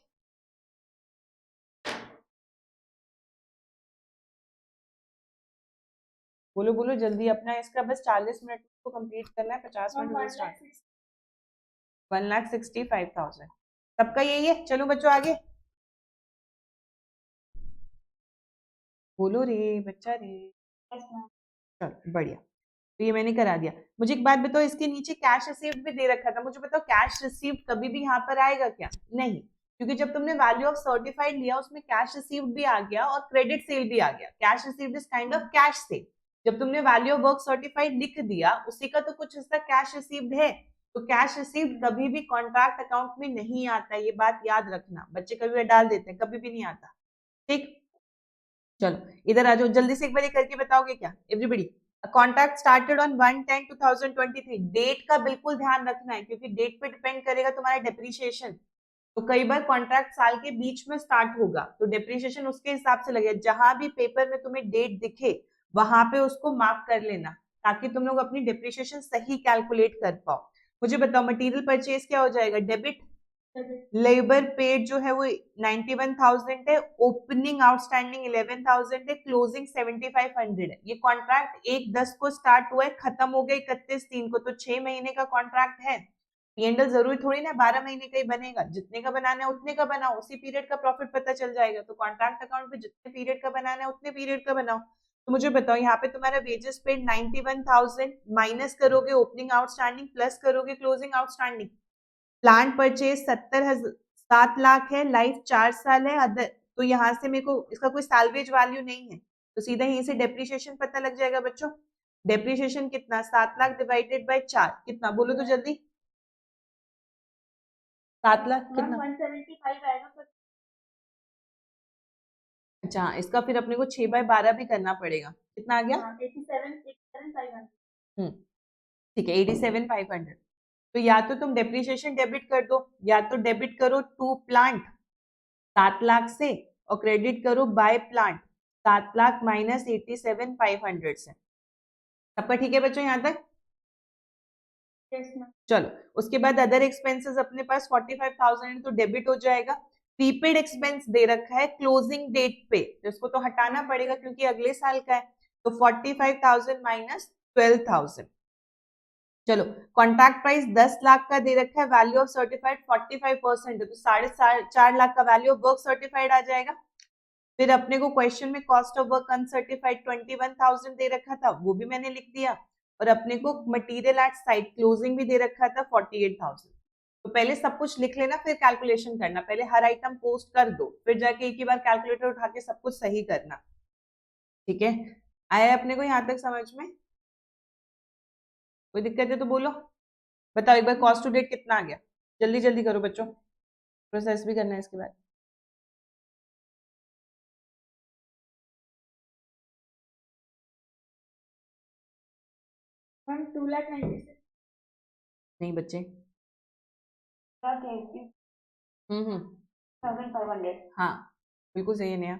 [SPEAKER 1] बोलो बोलो जल्दी, अपना इसका बस 40 मिनट को कंप्लीट करना है, 50 मिनट स्टार्ट। 1,65,000 सबका यही है। चलो बच्चों आगे बोलो रे बच्चा रे। चलो बढ़िया, तो ये मैंने करा दिया। मुझे एक बात बताओ, इसके नीचे कैश रिसीव्ड भी दे रखा था, मुझे बताओ कैश रिसीव्ड कभी भी यहाँ पर आएगा क्या? नहीं, क्योंकि जब तुमने वैल्यू ऑफ सर्टिफाइड लिया उसमें कैश रिसीव्ड भी आ गया और क्रेडिट सेल भी आ गया। Cash received is kind of cash cell. जब तुमने वैल्यू ऑफ वर्क सर्टिफाइड लिख दिया उसी का तो कुछ हिस्सा कैश रिसीव्ड है, तो कैश रिसीव्ड कभी भी कॉन्ट्रैक्ट अकाउंट में नहीं आता, ये बात याद रखना। बच्चे कभी डाल देते हैं, कभी भी नहीं आता। ठीक, चलो इधर आ जाओ जल्दी से, एक बार ये करके बताओगे क्या everybody? Contract started on 1/10/2023। Date का बिल्कुल ध्यान रखना है, क्योंकि डेट पे डिपेंड करेगा तुम्हारा डेप्रिसिएशन। तो कई बार कॉन्ट्रैक्ट साल के बीच में स्टार्ट होगा, तो डेप्रिसिएशन उसके हिसाब से लगेगा। जहां भी पेपर में तुम्हें डेट दिखे वहां पे उसको मार्क कर लेना, ताकि तुम लोग अपनी डेप्रिसिएशन सही कैलकुलेट कर पाओ। मुझे बताओ मटेरियल परचेज क्या हो जाएगा? डेबिट। लेबर पेड जो है वो 91,000 है, ओपनिंग आउटस्टैंडिंग 11,000 है, क्लोजिंग 7,500 है। ये कॉन्ट्रैक्ट 1/10 को स्टार्ट हुआ है, खत्म हो गया 31/3 को, तो 6 महीने का कॉन्ट्रैक्ट है। पीएनएल जरूरी थोड़ी ना 12 महीने का ही बनेगा, जितने का बनाना है उतने का बनाओ, उसी पीरियड का प्रॉफिट पता चल जाएगा। तो कॉन्ट्रैक्ट अकाउंट पे जितने पीरियड का बनाना है उतने पीरियड का बनाओ। तो मुझे बताओ यहाँ पे तुम्हारा वेजेस पेड 91,000 माइनस करोगे ओपनिंग आउटस्टैंडिंग प्लस करोगे closing outstanding. Plant purchase 7 lakh है, लाइफ 4 साल है। अदर तो यहाँ से मेरे को इसका कोई सैलवेज वैल्यू नहीं है, तो सीधा यहीं से डेप्रिसिएशन पता लग जाएगा बच्चों। डेप्रिसिएशन कितना? 7 लाख डिवाइडेड बाय 4 कितना बोलो तो जल्दी। 7 लाख कितना? 175 आएगा। अच्छा, इसका फिर अपने को 6/12 भी करना पड़ेगा। कितना आ गया? 87,500। ठीक है 87,500। तो या तो तुम डेप्रिसिएशन डेबिट कर दो, या तो डेबिट करो टू प्लांट 7 लाख से, और क्रेडिट करो बाय प्लांट 7 लाख माइनस 87,500 से। सबका ठीक है बच्चों यहाँ तक? चलो उसके बाद अदर एक्सपेंसेस अपने पास 45,000 तो डेबिट हो जाएगा। प्रीपेड एक्सपेंस दे रखा है क्लोजिंग डेट पे, तो इसको तो हटाना पड़ेगा क्योंकि अगले साल का है। तो 45,000 माइनस 12,000। चलो कॉन्ट्रैक्ट प्राइस 10 लाख का दे रखा है, वैल्यू ऑफ सर्टिफाइड 45% है, तो 4.5 लाख का वैल्यू ऑफ वर्क सर्टिफाइड आ जाएगा। फिर अपने को क्वेश्चन में कॉस्ट ऑफ वर्क अनसर्टिफाइड 21,000 दे रखा था, वो भी मैंने लिख दिया। और अपने को मटेरियल एट साइट क्लोजिंग भी दे रखा था 48,000। तो पहले सब कुछ लिख लेना फिर कैलकुलेशन करना, पहले हर आइटम पोस्ट कर दो फिर जाके एक ही बार कैलकुलेटर उठा के सब कुछ सही करना। ठीक है, आया अपने को यहाँ तक समझ में? कोई दिक्कत है तो बोलो। बताओ एक बार कॉस्ट टू डेट कितना आ गया? जल्दी जल्दी करो बच्चों, प्रोसेस भी करना है इसके बाद। मैम 2,96,000 नहीं बच्चे। हम्म 1,500 हाँ बिल्कुल सही है नया,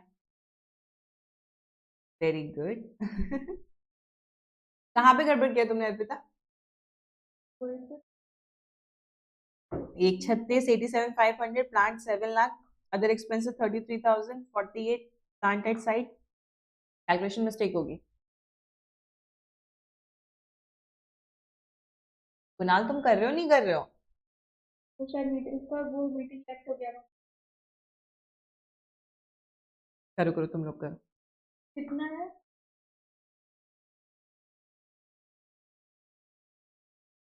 [SPEAKER 1] वेरी गुड। कहाँ पे गड़बड़ किया तुमने Arpita? 1,36,87,500 plant 7 lakh, other expenses 33,000 48 plant at site. Calculation mistake होगी। कुणाल तुम कर रहे हो नहीं कर रहे हो? तो शायद मीटिंग पर वो मीटिंग लेफ्ट हो गया। करो करो तुम लोग करो। कितना है?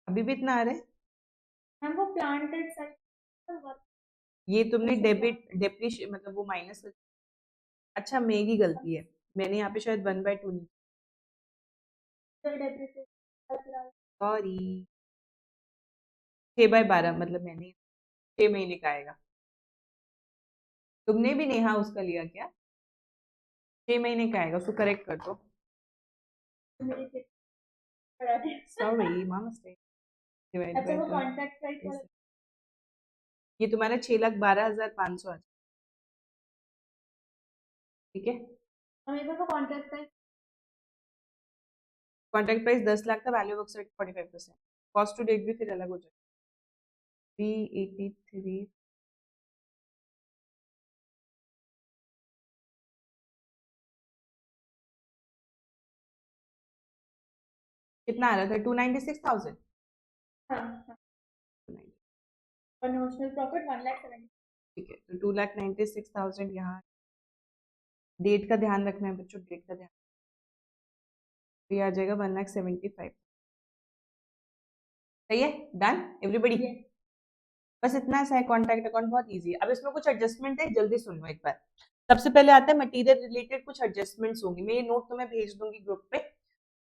[SPEAKER 1] अभी भी इतना आ रहा है? मैम वो प्लांटेड साइड, ये तुमने डेबिट डेप्रिशिएट मतलब वो माइनस। अच्छा मेरी गलती है, मैंने यहाँ पे शायद 1/2 नहीं। सॉरी, 6/12 मतलब मैंने 6 महीने का आएगा। तुमने भी नेहा उसका लिया क्या? 6 महीने का आएगा, उसको करेक्ट कर दो। Sorry my mistake. अच्छा वो कॉन्ट्रैक्ट प्राइस ये तुम्हारा 6,12,500। ठीक है, कॉन्ट्रैक्ट प्राइस 10 लाख का, value of 45%। Cost to date भी फिर अलग हो जाएगा। 383 कितना आ रहा था? 296,000।
[SPEAKER 2] हाँ और नोशनल प्रॉफिट 1,70,000।
[SPEAKER 1] ठीक है, तो 2,96,000 यहाँ। डेट का ध्यान रखना है बच्चों, डेट का ध्यान। तो ये आ जाएगा 1,75,000। सही है, डन एवरीबडी। बस इतना सा है, कॉन्ट्रैक्ट अकाउंट बहुत इजी है। अब इसमें कुछ एडजस्टमेंट है, जल्दी सुन लो एक बार। सबसे पहले आता है मटेरियल रिलेटेड कुछ एडजस्टमेंट्स होंगी, मैं ये नोट तुम्हें भेज दूंगी ग्रुप पे।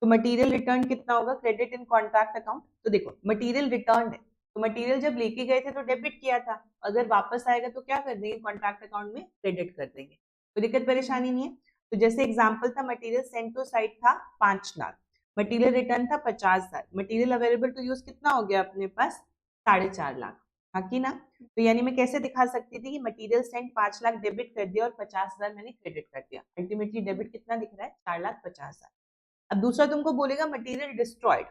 [SPEAKER 1] तो मटेरियल रिटर्न कितना होगा क्रेडिट इन कॉन्ट्रैक्ट अकाउंट? तो देखो मटेरियल रिटर्न है, तो मटेरियल जब लेके गए थे तो डेबिट किया था, अगर वापस आएगा तो क्या कर देंगे, कॉन्ट्रैक्ट अकाउंट में क्रेडिट कर देंगे। तो दिक्कत परेशानी नहीं है। तो जैसे एग्जाम्पल था, मटेरियल सेंड टू साइट था 5 लाख, मटेरियल रिटर्न था 50,000, मटेरियल अवेलेबल टू यूज कितना हो गया अपने पास? 4.5 लाख। हाँ की ना? तो यानी मैं कैसे दिखा सकती थी कि मटेरियल सेंड 5 लाख डेबिट कर दिया और 50,000 मैंने क्रेडिट कर दिया। अल्टीमेटली डेबिट कितना दिख रहा है? 4,50,000। अब दूसरा तुमको बोलेगा मटेरियल डिस्ट्रॉयड।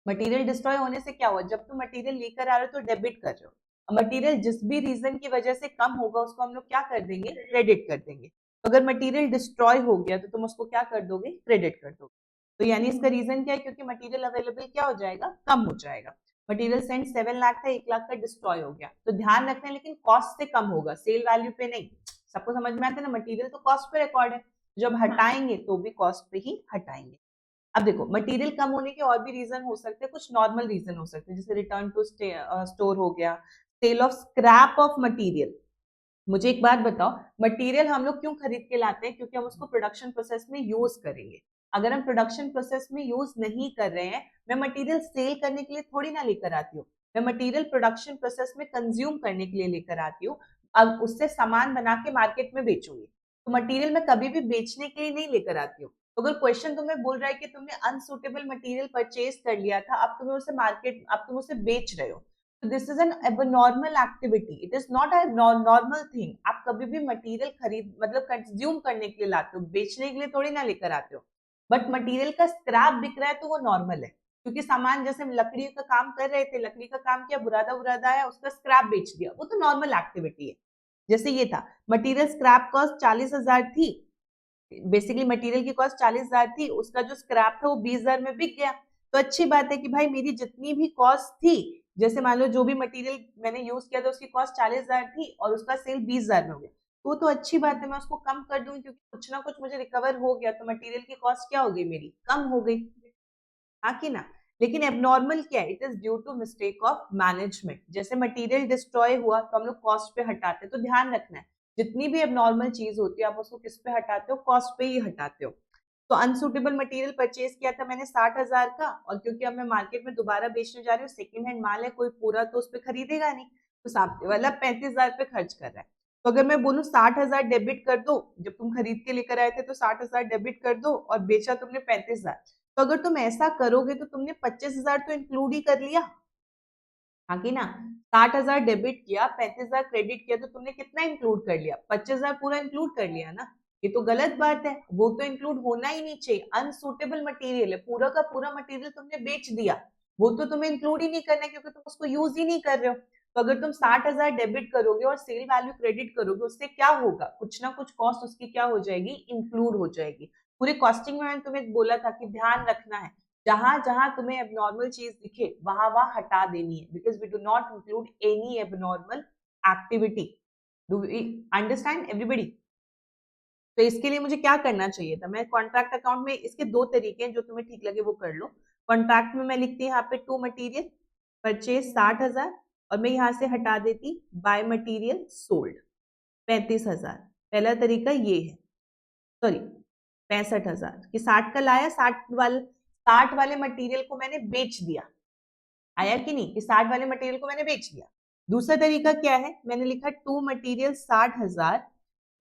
[SPEAKER 1] मटेरियल डिस्ट्रॉय होने से क्या हुआ? जब तुम मटेरियल लेकर आ रहे हो तो डेबिट कर रहे हो, मटेरियल जिस भी रीजन की वजह से कम होगा उसको हम लोग क्या कर देंगे? क्रेडिट कर देंगे। तो अगर मटेरियल डिस्ट्रॉय हो गया तो तुम उसको क्या कर दोगे? क्रेडिट कर दोगे। तो यानी इसका रीजन क्या है? क्योंकि मटेरियल अवेलेबल क्या हो जाएगा? कम हो जाएगा। मटेरियल सेंड 7 लाख था, 1 लाख का डिस्ट्रॉय हो गया, तो ध्यान रखना है लेकिन कॉस्ट से कम होगा, सेल वैल्यू पे नहीं। सबको समझ में आता है ना, मटेरियल तो कॉस्ट पे रिकॉर्ड है, जब हटाएंगे तो भी कॉस्ट पे ही हटाएंगे। अब देखो मटेरियल कम होने के और भी रीजन हो सकते हैं, कुछ नॉर्मल रीजन हो सकते हैं, जैसे रिटर्न टू स्टोर हो गया, sale of scrap of material. मुझे एक बात बताओ, मटेरियल हम लोग क्यों खरीद के लाते हैं? क्योंकि हम उसको प्रोडक्शन प्रोसेस में यूज करेंगे। अगर हम प्रोडक्शन प्रोसेस में यूज नहीं कर रहे हैं, मैं मटेरियल सेल करने के लिए थोड़ी ना लेकर आती हूँ, मैं मटेरियल प्रोडक्शन प्रोसेस में कंज्यूम करने के लिए लेकर आती हूँ। अब उससे सामान बना के मार्केट में बेचूंगी, तो मटेरियल मैं कभी भी बेचने के लिए नहीं लेकर आती हूँ। तो अगर क्वेश्चन तुम्हें बोल रहा है कि तुमने अनसुटेबल मटेरियल परचेज कर लिया था, अब तुम्हें उसे मार्केट, अब तुम उसे बेच रहे हो, तो this is an abnormal activity, it is not a normal thing. आप कभी भी मटेरियल खरीद मतलब कंज्यूम करने के लिए लाते हो, बेचने के लिए थोड़ी ना लेकर आते हो। बट मटेरियल का स्क्रैप बिक रहा है तो वो नॉर्मल है, क्योंकि सामान जैसे लकड़ी का काम कर रहे थे, लकड़ी का काम किया, बुरादा बुरादा है, उसका स्क्रैप बेच दिया, वो तो नॉर्मल एक्टिविटी है। जैसे ये था, मटेरियल स्क्रैप कॉस्ट 40,000 थी, बेसिकली मटेरियल की कॉस्ट 40,000 थी, उसका जो स्क्रैप था वो 20,000 में बिक गया। तो अच्छी बात है कि भाई मेरी जितनी भी कॉस्ट थी, जैसे मान लो जो भी मटेरियल मैंने यूज किया था उसकी कॉस्ट 40,000 थी और उसका सेल 20,000 में हो गया, तो अच्छी बात है, मैं उसको कम कर दूंगी, क्योंकि कुछ ना कुछ मुझे रिकवर हो गया, तो मटेरियल की कॉस्ट क्या हो गई? मेरी कम हो गई। हाँ कि ना? लेकिन एबनॉर्मल क्या है? It is due to mistake of management. जैसे मटेरियल डिस्ट्रॉय हुआ तो हम लोग कॉस्ट पे हटाते हैं, तो ध्यान रखना है जितनी भी एबनॉर्मल चीज होती है आप उसको किस पे हटाते हो? कॉस्ट पे ही हटाते हो। तो अनसुटेबल मटेरियल परचेज किया था मैंने 60,000 का, और क्योंकि अब मैं मार्केट में दोबारा बेचने जा रही हूँ, सेकंड हैंड माल है, कोई पूरा तो उस पर खरीदेगा नहीं, तो सामने वाला 35,000 पे खर्च कर रहा है। तो अगर मैं बोलूँ 60,000 डेबिट कर दो, जब तुम खरीद के लेकर आए थे तो 60,000 डेबिट कर दो और बेचा तुमने 35,000, तो अगर तुम ऐसा करोगे तो तुमने 25,000 तो इंक्लूड ही कर लिया। हाँ कि ना? 60,000 डेबिट किया, 35,000 क्रेडिट किया, तो तुमने कितना इंक्लूड कर लिया? 25,000 पूरा इंक्लूड कर लिया ना। ये तो गलत बात है, वो तो इंक्लूड होना ही नहीं चाहिए। अनसूटेबल मटेरियल है, पूरा का पूरा मटेरियल तुमने बेच दिया, वो तो तुम्हें इंक्लूड ही नहीं करना है, क्योंकि तुम उसको यूज ही नहीं कर रहे हो। तो अगर तुम 60,000 डेबिट करोगे और सेल वैल्यू क्रेडिट करोगे, उससे क्या होगा? कुछ ना कुछ कॉस्ट उसकी क्या हो जाएगी? इंक्लूड हो जाएगी। पूरी कॉस्टिंग में मैंने तुम्हें बोला था कि ध्यान रखना है, जहां जहां तुम्हें एबनॉर्मल चीज दिखे वहां वहां हटा देनी है, because we do not include any abnormal activity. Do we understand everybody? तो इसके लिए मुझे क्या करना चाहिए था? मैं कॉन्ट्रैक्ट अकाउंट में, इसके दो तरीके हैं, जो तुम्हें ठीक लगे वो कर लो। कॉन्ट्रैक्ट में मैं लिखती हूँ यहाँ पे टू मटीरियल परचेज 60,000, और मैं यहाँ से हटा देती बाय मटीरियल सोल्ड 35,000। पहला तरीका ये है, सॉरी 65,000, कि 60 का लाया, 60 वाले मटेरियल को मैंने बेच दिया। आया कि नहीं? कि 60 वाले मटेरियल को मैंने बेच दिया। दूसरा तरीका क्या है? मैंने लिखा टू मटेरियल 60,000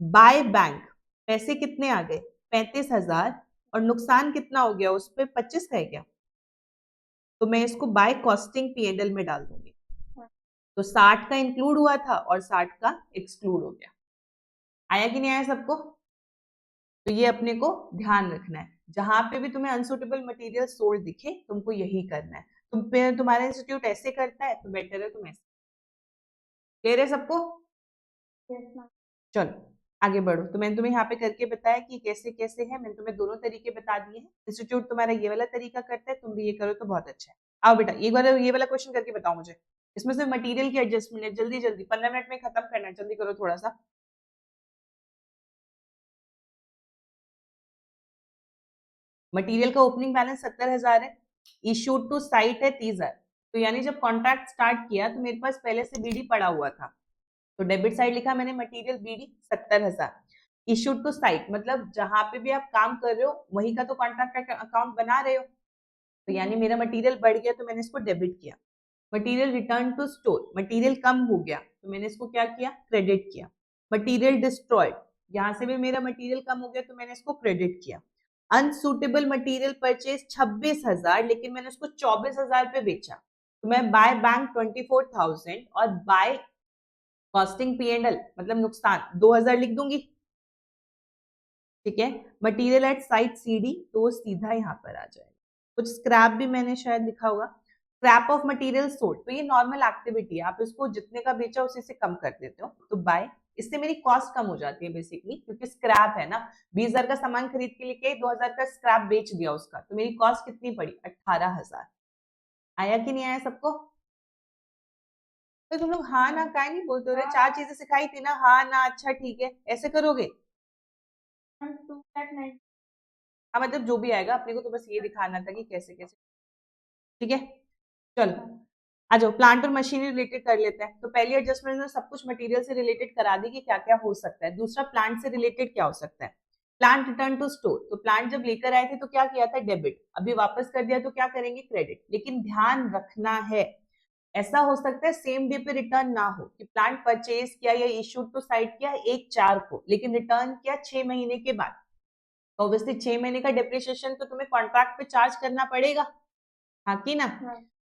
[SPEAKER 1] बाय बैंक, पैसे कितने आ गए? 35,000, और नुकसान कितना हो गया उस पर? 25 है क्या? तो मैं इसको बाय कॉस्टिंग P&L में डाल दूंगी। तो 60 का इंक्लूड हुआ था और 60 का एक्सक्लूड हो गया। आया कि नहीं आया सबको? तो ये अपने को ध्यान रखना है, जहां पे भी तुम्हें अनसुटेबल मटेरियल सोल्ड दिखे तुमको यही करना है। तुम्हारा इंस्टीट्यूट ऐसे करता है तो बेटर है तुम ऐसे। क्लियर है सबको?
[SPEAKER 2] Yes, ma'am.
[SPEAKER 1] चलो आगे बढ़ो। तो मैंने तुम्हें यहाँ पे करके बताया कि कैसे कैसे है, मैंने तुम्हें दोनों तरीके बता दिए हैं। इंस्टीट्यूट तुम्हारा ये वाला तरीका करता है, तुम भी ये करो तो बहुत अच्छा है। आओ बेटा एक बार ये वाला क्वेश्चन करके बताओ मुझे। इसमें से मटेरियल की एडजस्टमेंट है, जल्दी जल्दी 15 मिनट में खत्म करना है, जल्दी करो थोड़ा सा। मटेरियल का ओपनिंग बैलेंस 70,000 है, इशूड टू साइट है 30,000। तो यानी जब कॉन्ट्रैक्ट स्टार्ट किया तो मेरे पास पहले से बीडी पड़ा हुआ था, तो डेबिट साइड लिखा मैंने material BD 70,000। Issued to site मतलब जहां पे भी आप काम कर रहे हो वही का तो कॉन्ट्रैक्ट अकाउंट बना रहे हो, तो यानी मेरा मटेरियल बढ़ गया तो मैंने इसको डेबिट किया। Material return to store, material कम हो गया तो मैंने इसको क्या किया, क्रेडिट किया। मटेरियल डिस्ट्रॉयड, यहाँ से भी मेरा मटेरियल कम हो गया तो मैंने इसको क्रेडिट किया। अनसूटेबल मटेरियल परचेज 26,000, लेकिन मैंने उसको 24,000 पे बेचा, तो मैं बाय बैंक 24,000 और बाय कॉस्टिंग P&L मतलब नुकसान 2,000 लिख दूंगी। ठीक है, मटेरियल एट साइट CD तो वो सीधा यहाँ पर आ जाएगा। कुछ स्क्रैप भी मैंने शायद लिखा होगा, स्क्रैप ऑफ मटेरियल सोल्ड, तो ये नॉर्मल एक्टिविटी है, आप इसको जितने का बेचा उसी से कम कर देते हो, तो बाय, इससे मेरी कॉस्ट कम हो जाती है बेसिकली, क्योंकि स्क्रैप है ना, 20,000 का सामान खरीद के लेके 2,000 का स्क्रैप बेच दिया उसका, तो मेरी कॉस्ट कितनी पड़ी, 18,000। आया कि नहीं आया सबको? तो तुम लोग हाँ ना काहे नहीं बोलते हो रे? 4 चीजें सिखाई थी ना, हाँ ना अच्छा ठीक है, ऐसे करोगे? हाँ मतलब जो भी आएगा, अपने को तो बस ये दिखाना था कि कैसे कैसे। ठीक है चलो आ जाओ, प्लांट और मशीनरी रिलेटेड कर लेते हैं। तो पहली एडजस्टमेंट में सब कुछ मटेरियल से रिलेटेड करा दी कि क्या क्या हो सकता है। दूसरा प्लांट से रिलेटेड क्या हो सकता है, प्लांट रिटर्न टू स्टोर, तो प्लांट जब लेकर आए थे तो क्या किया था, डेबिट, अभी वापस कर दिया तो क्या करेंगे, क्रेडिट। लेकिन ध्यान रखना है, ऐसा हो सकता है सेम डे पे रिटर्न ना हो, कि प्लांट परचेज किया या इशूड टू साइट किया 1/4 को, लेकिन रिटर्न किया 6 महीने के बाद, तो ऑब्वियसली 6 महीने का डिप्रिसिएशन तो तुम्हें कॉन्ट्रैक्ट पे चार्ज करना पड़ेगा, हाँ की ना?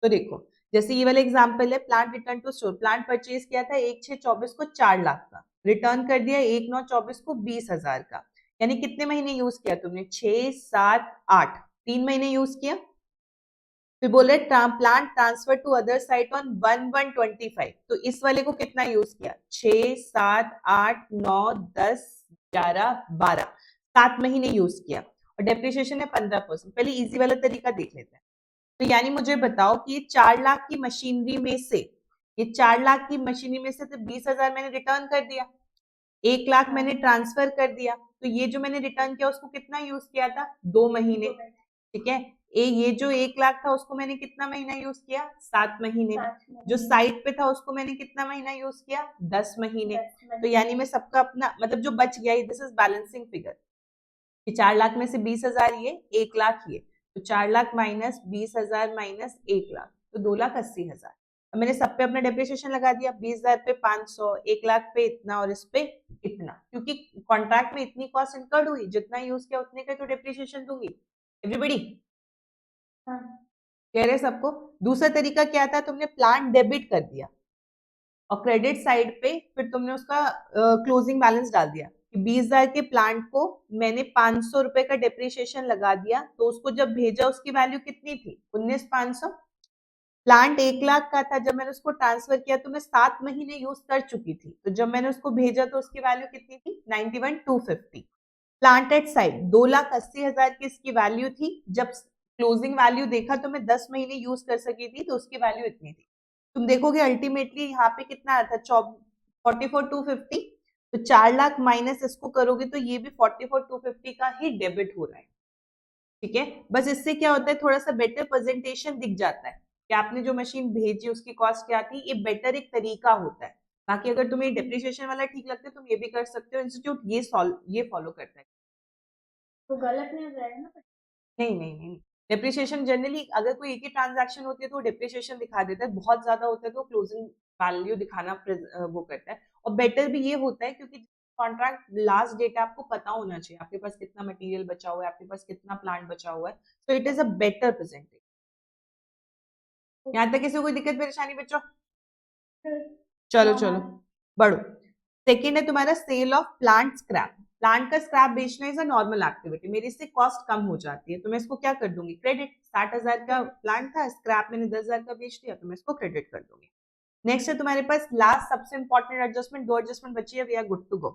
[SPEAKER 1] तो देखो जैसे ये वाला एग्जांपल है, plant return to store, plant purchase किया था 1/6/24 को 4 लाख का, रिटर्न कर दिया 1/9/24 को 20,000 का, यानी कितने महीने यूज किया तुमने, 6, 7, 8, 3 महीने यूज किया। फिर बोले plant transfer to other site on 1/1/25, तो इस वाले को कितना यूज किया, 6, 7, 8, 9, 10, 11, 12, 7 महीने यूज किया, और डेप्रिसिएशन है 15%। पहले इजी वाला तरीका देख लेते हैं। तो यानी मुझे बताओ कि ये 4 लाख की मशीनरी में से, ये 4 लाख की मशीनरी में से तो 20,000 मैंने रिटर्न कर दिया, 1 लाख मैंने ट्रांसफर कर दिया, तो ये जो मैंने रिटर्न किया उसको कितना यूज किया था, 2 महीने। ठीक है, ये जो 1 लाख था उसको मैंने कितना महीना यूज किया, 7 महीने। जो साइट पे था उसको मैंने कितना महीना यूज किया, 10 महीने। तो यानी मैं सबका अपना मतलब जो बच गया, दिस इज बैलेंसिंग फिगर, कि 4 लाख में से 20,000 ये, 1 लाख ये, तो 4 लाख माइनस 20,000 माइनस 1 लाख, तो 2,80,000। अब मैंने सब पे अपना डेप्रिसिएशन लगा दिया, 20,000 पे 500, 1 लाख पे इतना और इस पे इतना, क्योंकि कॉन्ट्रैक्ट में इतनी कॉस्ट इनकर्ड हुई, जितना यूज किया उतने का तो डेप्रिसिएशन दूंगी। एवरीबडी क्लियर है सबको? दूसरा तरीका क्या था, तुमने प्लांट डेबिट कर दिया और क्रेडिट साइड पे फिर तुमने उसका क्लोजिंग बैलेंस डाल दिया कि 20,000 के प्लांट को मैंने 500 रुपए का डेप्रिसिएशन लगा दिया, तो उसको जब भेजा उसकी वैल्यू कितनी थी, 19,500। प्लांट 1 लाख का था, जब मैंने उसको ट्रांसफर किया तो मैं 7 महीने यूज कर चुकी थी, तो जब मैंने उसको भेजा तो उसकी वैल्यू कितनी थी, 91,250। प्लांट एट साइड 2,80,000 की इसकी वैल्यू थी, जब क्लोजिंग वैल्यू देखा तो मैं 10 महीने यूज कर सकी थी, तो उसकी वैल्यू इतनी थी। तुम देखोगे अल्टीमेटली यहाँ पे कितना आया था, 44,250, तो 4 लाख माइनस इसको करोगे तो ये भी 44,250 का ही डेबिट हो रहा है। ठीक है, बस इससे क्या होता है, थोड़ा सा बेटर प्रेजेंटेशन दिख जाता है कि आपने जो मशीन भेजी उसकी कॉस्ट क्या थी, ये बेटर एक तरीका होता है। बाकी अगर तुम्हें डेप्रिसिएशन वाला ठीक लगता है तुम ये भी कर सकते हो, इंस्टीट्यूट ये फॉलो करता है।
[SPEAKER 2] तो गलत नहीं हो जाएगा ना?
[SPEAKER 1] नहीं नहीं नहीं, डेप्रिसिएशन जनरली अगर कोई एक ही ट्रांजैक्शन होती है तो डेप्रिसिएशन दिखा देता है, बहुत ज्यादा होता है तो क्लोजिंग वैल्यू दिखाना वो करता है। और बेटर भी ये होता है क्योंकि कॉन्ट्रैक्ट लास्ट डेट आपको पता होना चाहिए, आपके पास कितना मटेरियल बचा हुआ है, आपके पास कितना प्लांट बचा हुआ है, so it is a better presentation. यहाँ तक किसी को कोई दिक्कत परेशानी बच्चों? चलो चलो बढ़ो। सेकेंड है तुम्हारा sale of plant scrap. Plant का स्क्रैप बेचना इज अ नॉर्मल एक्टिविटी, मेरी इससे कॉस्ट कम हो जाती है, तो मैं इसको क्या कर दूंगी, क्रेडिट। 60,000 का प्लांट था, स्क्रैप मैंने 10,000 का बेच दिया, तो मैं इसको क्रेडिट कर दूंगी। नेक्स्ट है तुम्हारे पास लास्ट सबसे इंपॉर्टेंट एडजस्टमेंट, 2 एडजस्टमेंट बची है, we are good to go.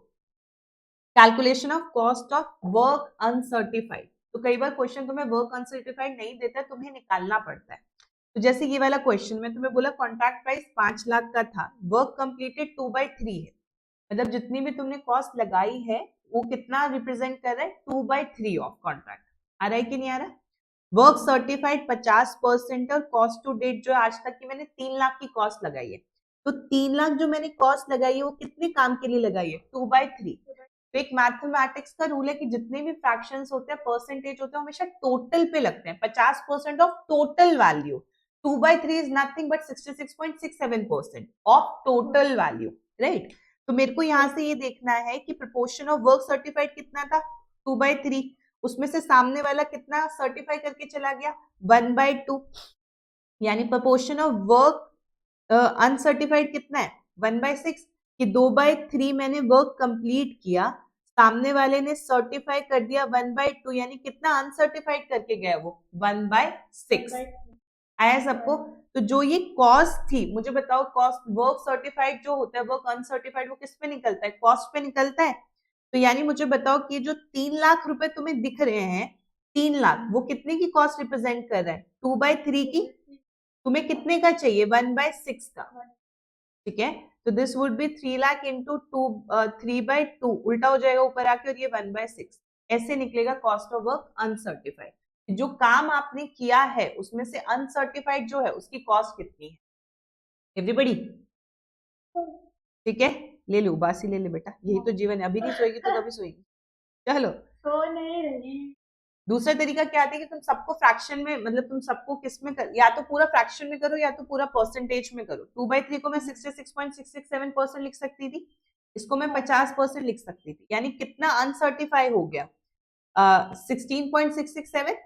[SPEAKER 1] Calculation of cost of work uncertified. तो कई बार क्वेश्चन तुम्हें वर्क अनसर्टिफाइड नहीं देता, तुम्हें निकालना पड़ता है। तो जैसे ये वाला क्वेश्चन में तुम्हें बोला कॉन्ट्रैक्ट प्राइस 5 लाख का था, वर्क कंप्लीटेड 2/3 है, मतलब जितनी भी तुमने कॉस्ट लगाई है वो कितना रिप्रेजेंट कर रहा है, 2/3 ऑफ कॉन्ट्रैक्ट। आ रहा है कि नहीं आ रहा? वर्क सर्टिफाइड 50% और कॉस्ट टू डेट जो आज तक की मैंने 3 लाख की कॉस्ट लगाई है, तो 3 लाख जो मैंने कॉस्ट लगाई है वो कितने काम के लिए लगाई है, 2/3। तो एक मैथमेटिक्स का रूल है कि जितने भी फ्रैक्शंस होते हैं, परसेंटेज होते हैं, हमेशा टोटल पे लगते हैं, 50% of total value. 2/3 is nothing but 66.67% of total value, right. तो मेरे को यहाँ से ये देखना है कि प्रोपोर्शन ऑफ वर्क सर्टिफाइड कितना था, 2/3, उसमें से सामने वाला कितना सर्टिफाई करके चला गया, 1/2, यानी प्रोपोर्शन ऑफ वर्क अनसर्टिफाइड कितना है, 1/6, कि 2/3 मैंने वर्क कंप्लीट किया, सामने वाले ने सर्टिफाई कर दिया 1/2, यानी कितना अनसर्टिफाइड करके गया वो, 1/6। आया सबको? तो जो ये कॉस्ट थी, मुझे बताओ कॉस्ट, वर्क सर्टिफाइड जो होता है, वर्क अनसर्टिफाइड वो किस पे निकलता है, कॉस्ट पे निकलता है। तो यानी मुझे बताओ कि जो 3 लाख रुपए तुम्हें दिख रहे हैं, 3 लाख वो कितने की कॉस्ट रिप्रेजेंट कर रहा है, 2/3 की। तुम्हें कितने का चाहिए, 1/6 का, ठीक है। तो this would be 3 lakh into 3/2, उल्टा हो जाएगा ऊपर आके, और ये 1/6, ऐसे निकलेगा कॉस्ट ऑफ वर्क अनसर्टिफाइड। जो काम आपने किया है उसमें से अनसर्टिफाइड जो है उसकी कॉस्ट कितनी है, एवरीबडी, ठीक है। ले लो बासी, ले ले बेटा, यही तो जीवन है, अभी नहीं सोएगी तो कभी सोएगी, चलो।
[SPEAKER 2] सो नहीं रही।
[SPEAKER 1] दूसरा तरीका क्या आता है कि तुम सबको फ्रैक्शन में, मतलब तुम सबको किस में कर, या तो पूरा फ्रैक्शन में करो या तो पूरा परसेंटेज में करो। 2/3 को मैं 66.667% लिख सकती थी, इसको मैं 50% लिख सकती थी, यानी कितना अनसर्टिफाई हो गया, 16.667,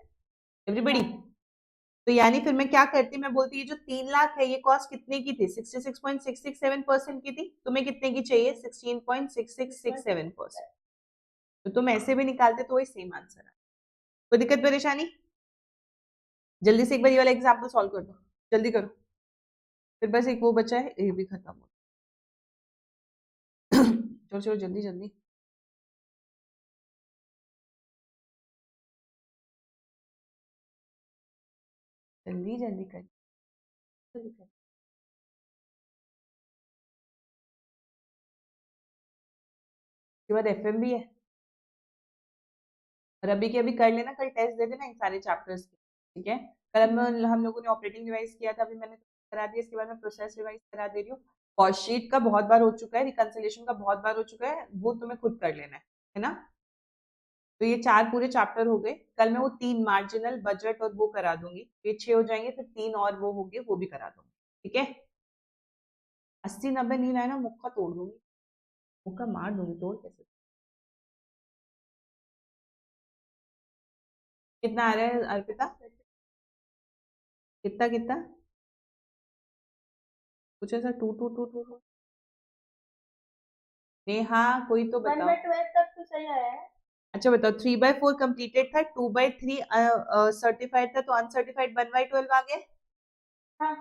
[SPEAKER 1] एवरीबडी। तो यानी फिर मैं क्या करती, मैं बोलती ये जो 3 लाख है ये कॉस्ट कितने की थी, 66.667% की थी, तुम्हें कितने की चाहिए, 16.6667%। तो तुम ऐसे भी निकालते तो वही सेम आंसर है। कोई दिक्कत परेशानी? जल्दी से एक बार ये वाला एग्जाम्पल सॉल्व कर दो, जल्दी करो, फिर बस एक वो बचा है, ये भी खत्म हो। चलो चलो जल्दी जल्दी, जल्दी जल्दी कर, जल्दी कर। उसके बाद एफएम भी है, और अभी के अभी कर लेना, कल टेस्ट दे देना इन सारे चैप्टर्स के, ठीक है। कल हम लोगों ने ऑपरेटिंग रिवाइज किया था, अभी मैंने करा दिया, इसके बाद मैं प्रोसेस रिवाइज करा दे रही हूँ। कॉस्ट शीट का बहुत बार हो चुका है, रिकंसिलिएशन का बहुत बार हो चुका है, वो तुम्हें खुद कर लेना है ना। तो ये 4 पूरे चैप्टर हो गए, कल मैं वो 3 मार्जिनल, बजट और वो करा दूंगी, ये 6 हो जाएंगे, फिर 3 और वो हो गए, वो भी करा दूंगी, ठीक है। 80-90 नहीं लाए ना, मुक्का तोड़ दूंगी, मुक्का मार दूंगी, तोड़ कैसे। कितना आ रहा है अर्पिता, कितना कितना कुछ ऐसा, 2 नेहा कोई तो बताओ।
[SPEAKER 2] 1/12 तक तो सही आया है।
[SPEAKER 1] अच्छा बताओ, 3/4 कंप्लीटेड था, 2/3 सर्टिफाइड था, तो अनसर्टिफाइड 1/12 आ गया,
[SPEAKER 2] हाँ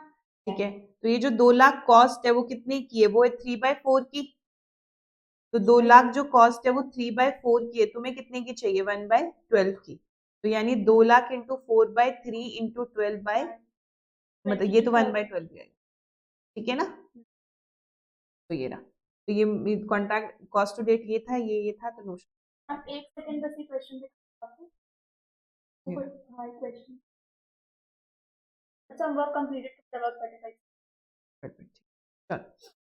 [SPEAKER 1] ठीक है। तो ये जो 2 लाख कॉस्ट है वो कितने की है, वो है 3/4 की। तो 2 लाख जो कॉस्ट है वो 3/4 की है, तुम्हें कितने की चाहिए, 1/12 की। तो यानी 2 लाख इंटू 4/3 इंटू 12 बाय, मतलब ये तो 1/12 भी आएगा, ठीक है ना। तो ये रहा, तो ये कॉन्ट्रैक्ट कॉस्ट टू डेट ये था, ये था, तो नोशन।
[SPEAKER 2] अब एक सेकंड बस ये क्वेश्चन क्वेश्चन। अच्छा, work completed to the work certified.
[SPEAKER 1] चलो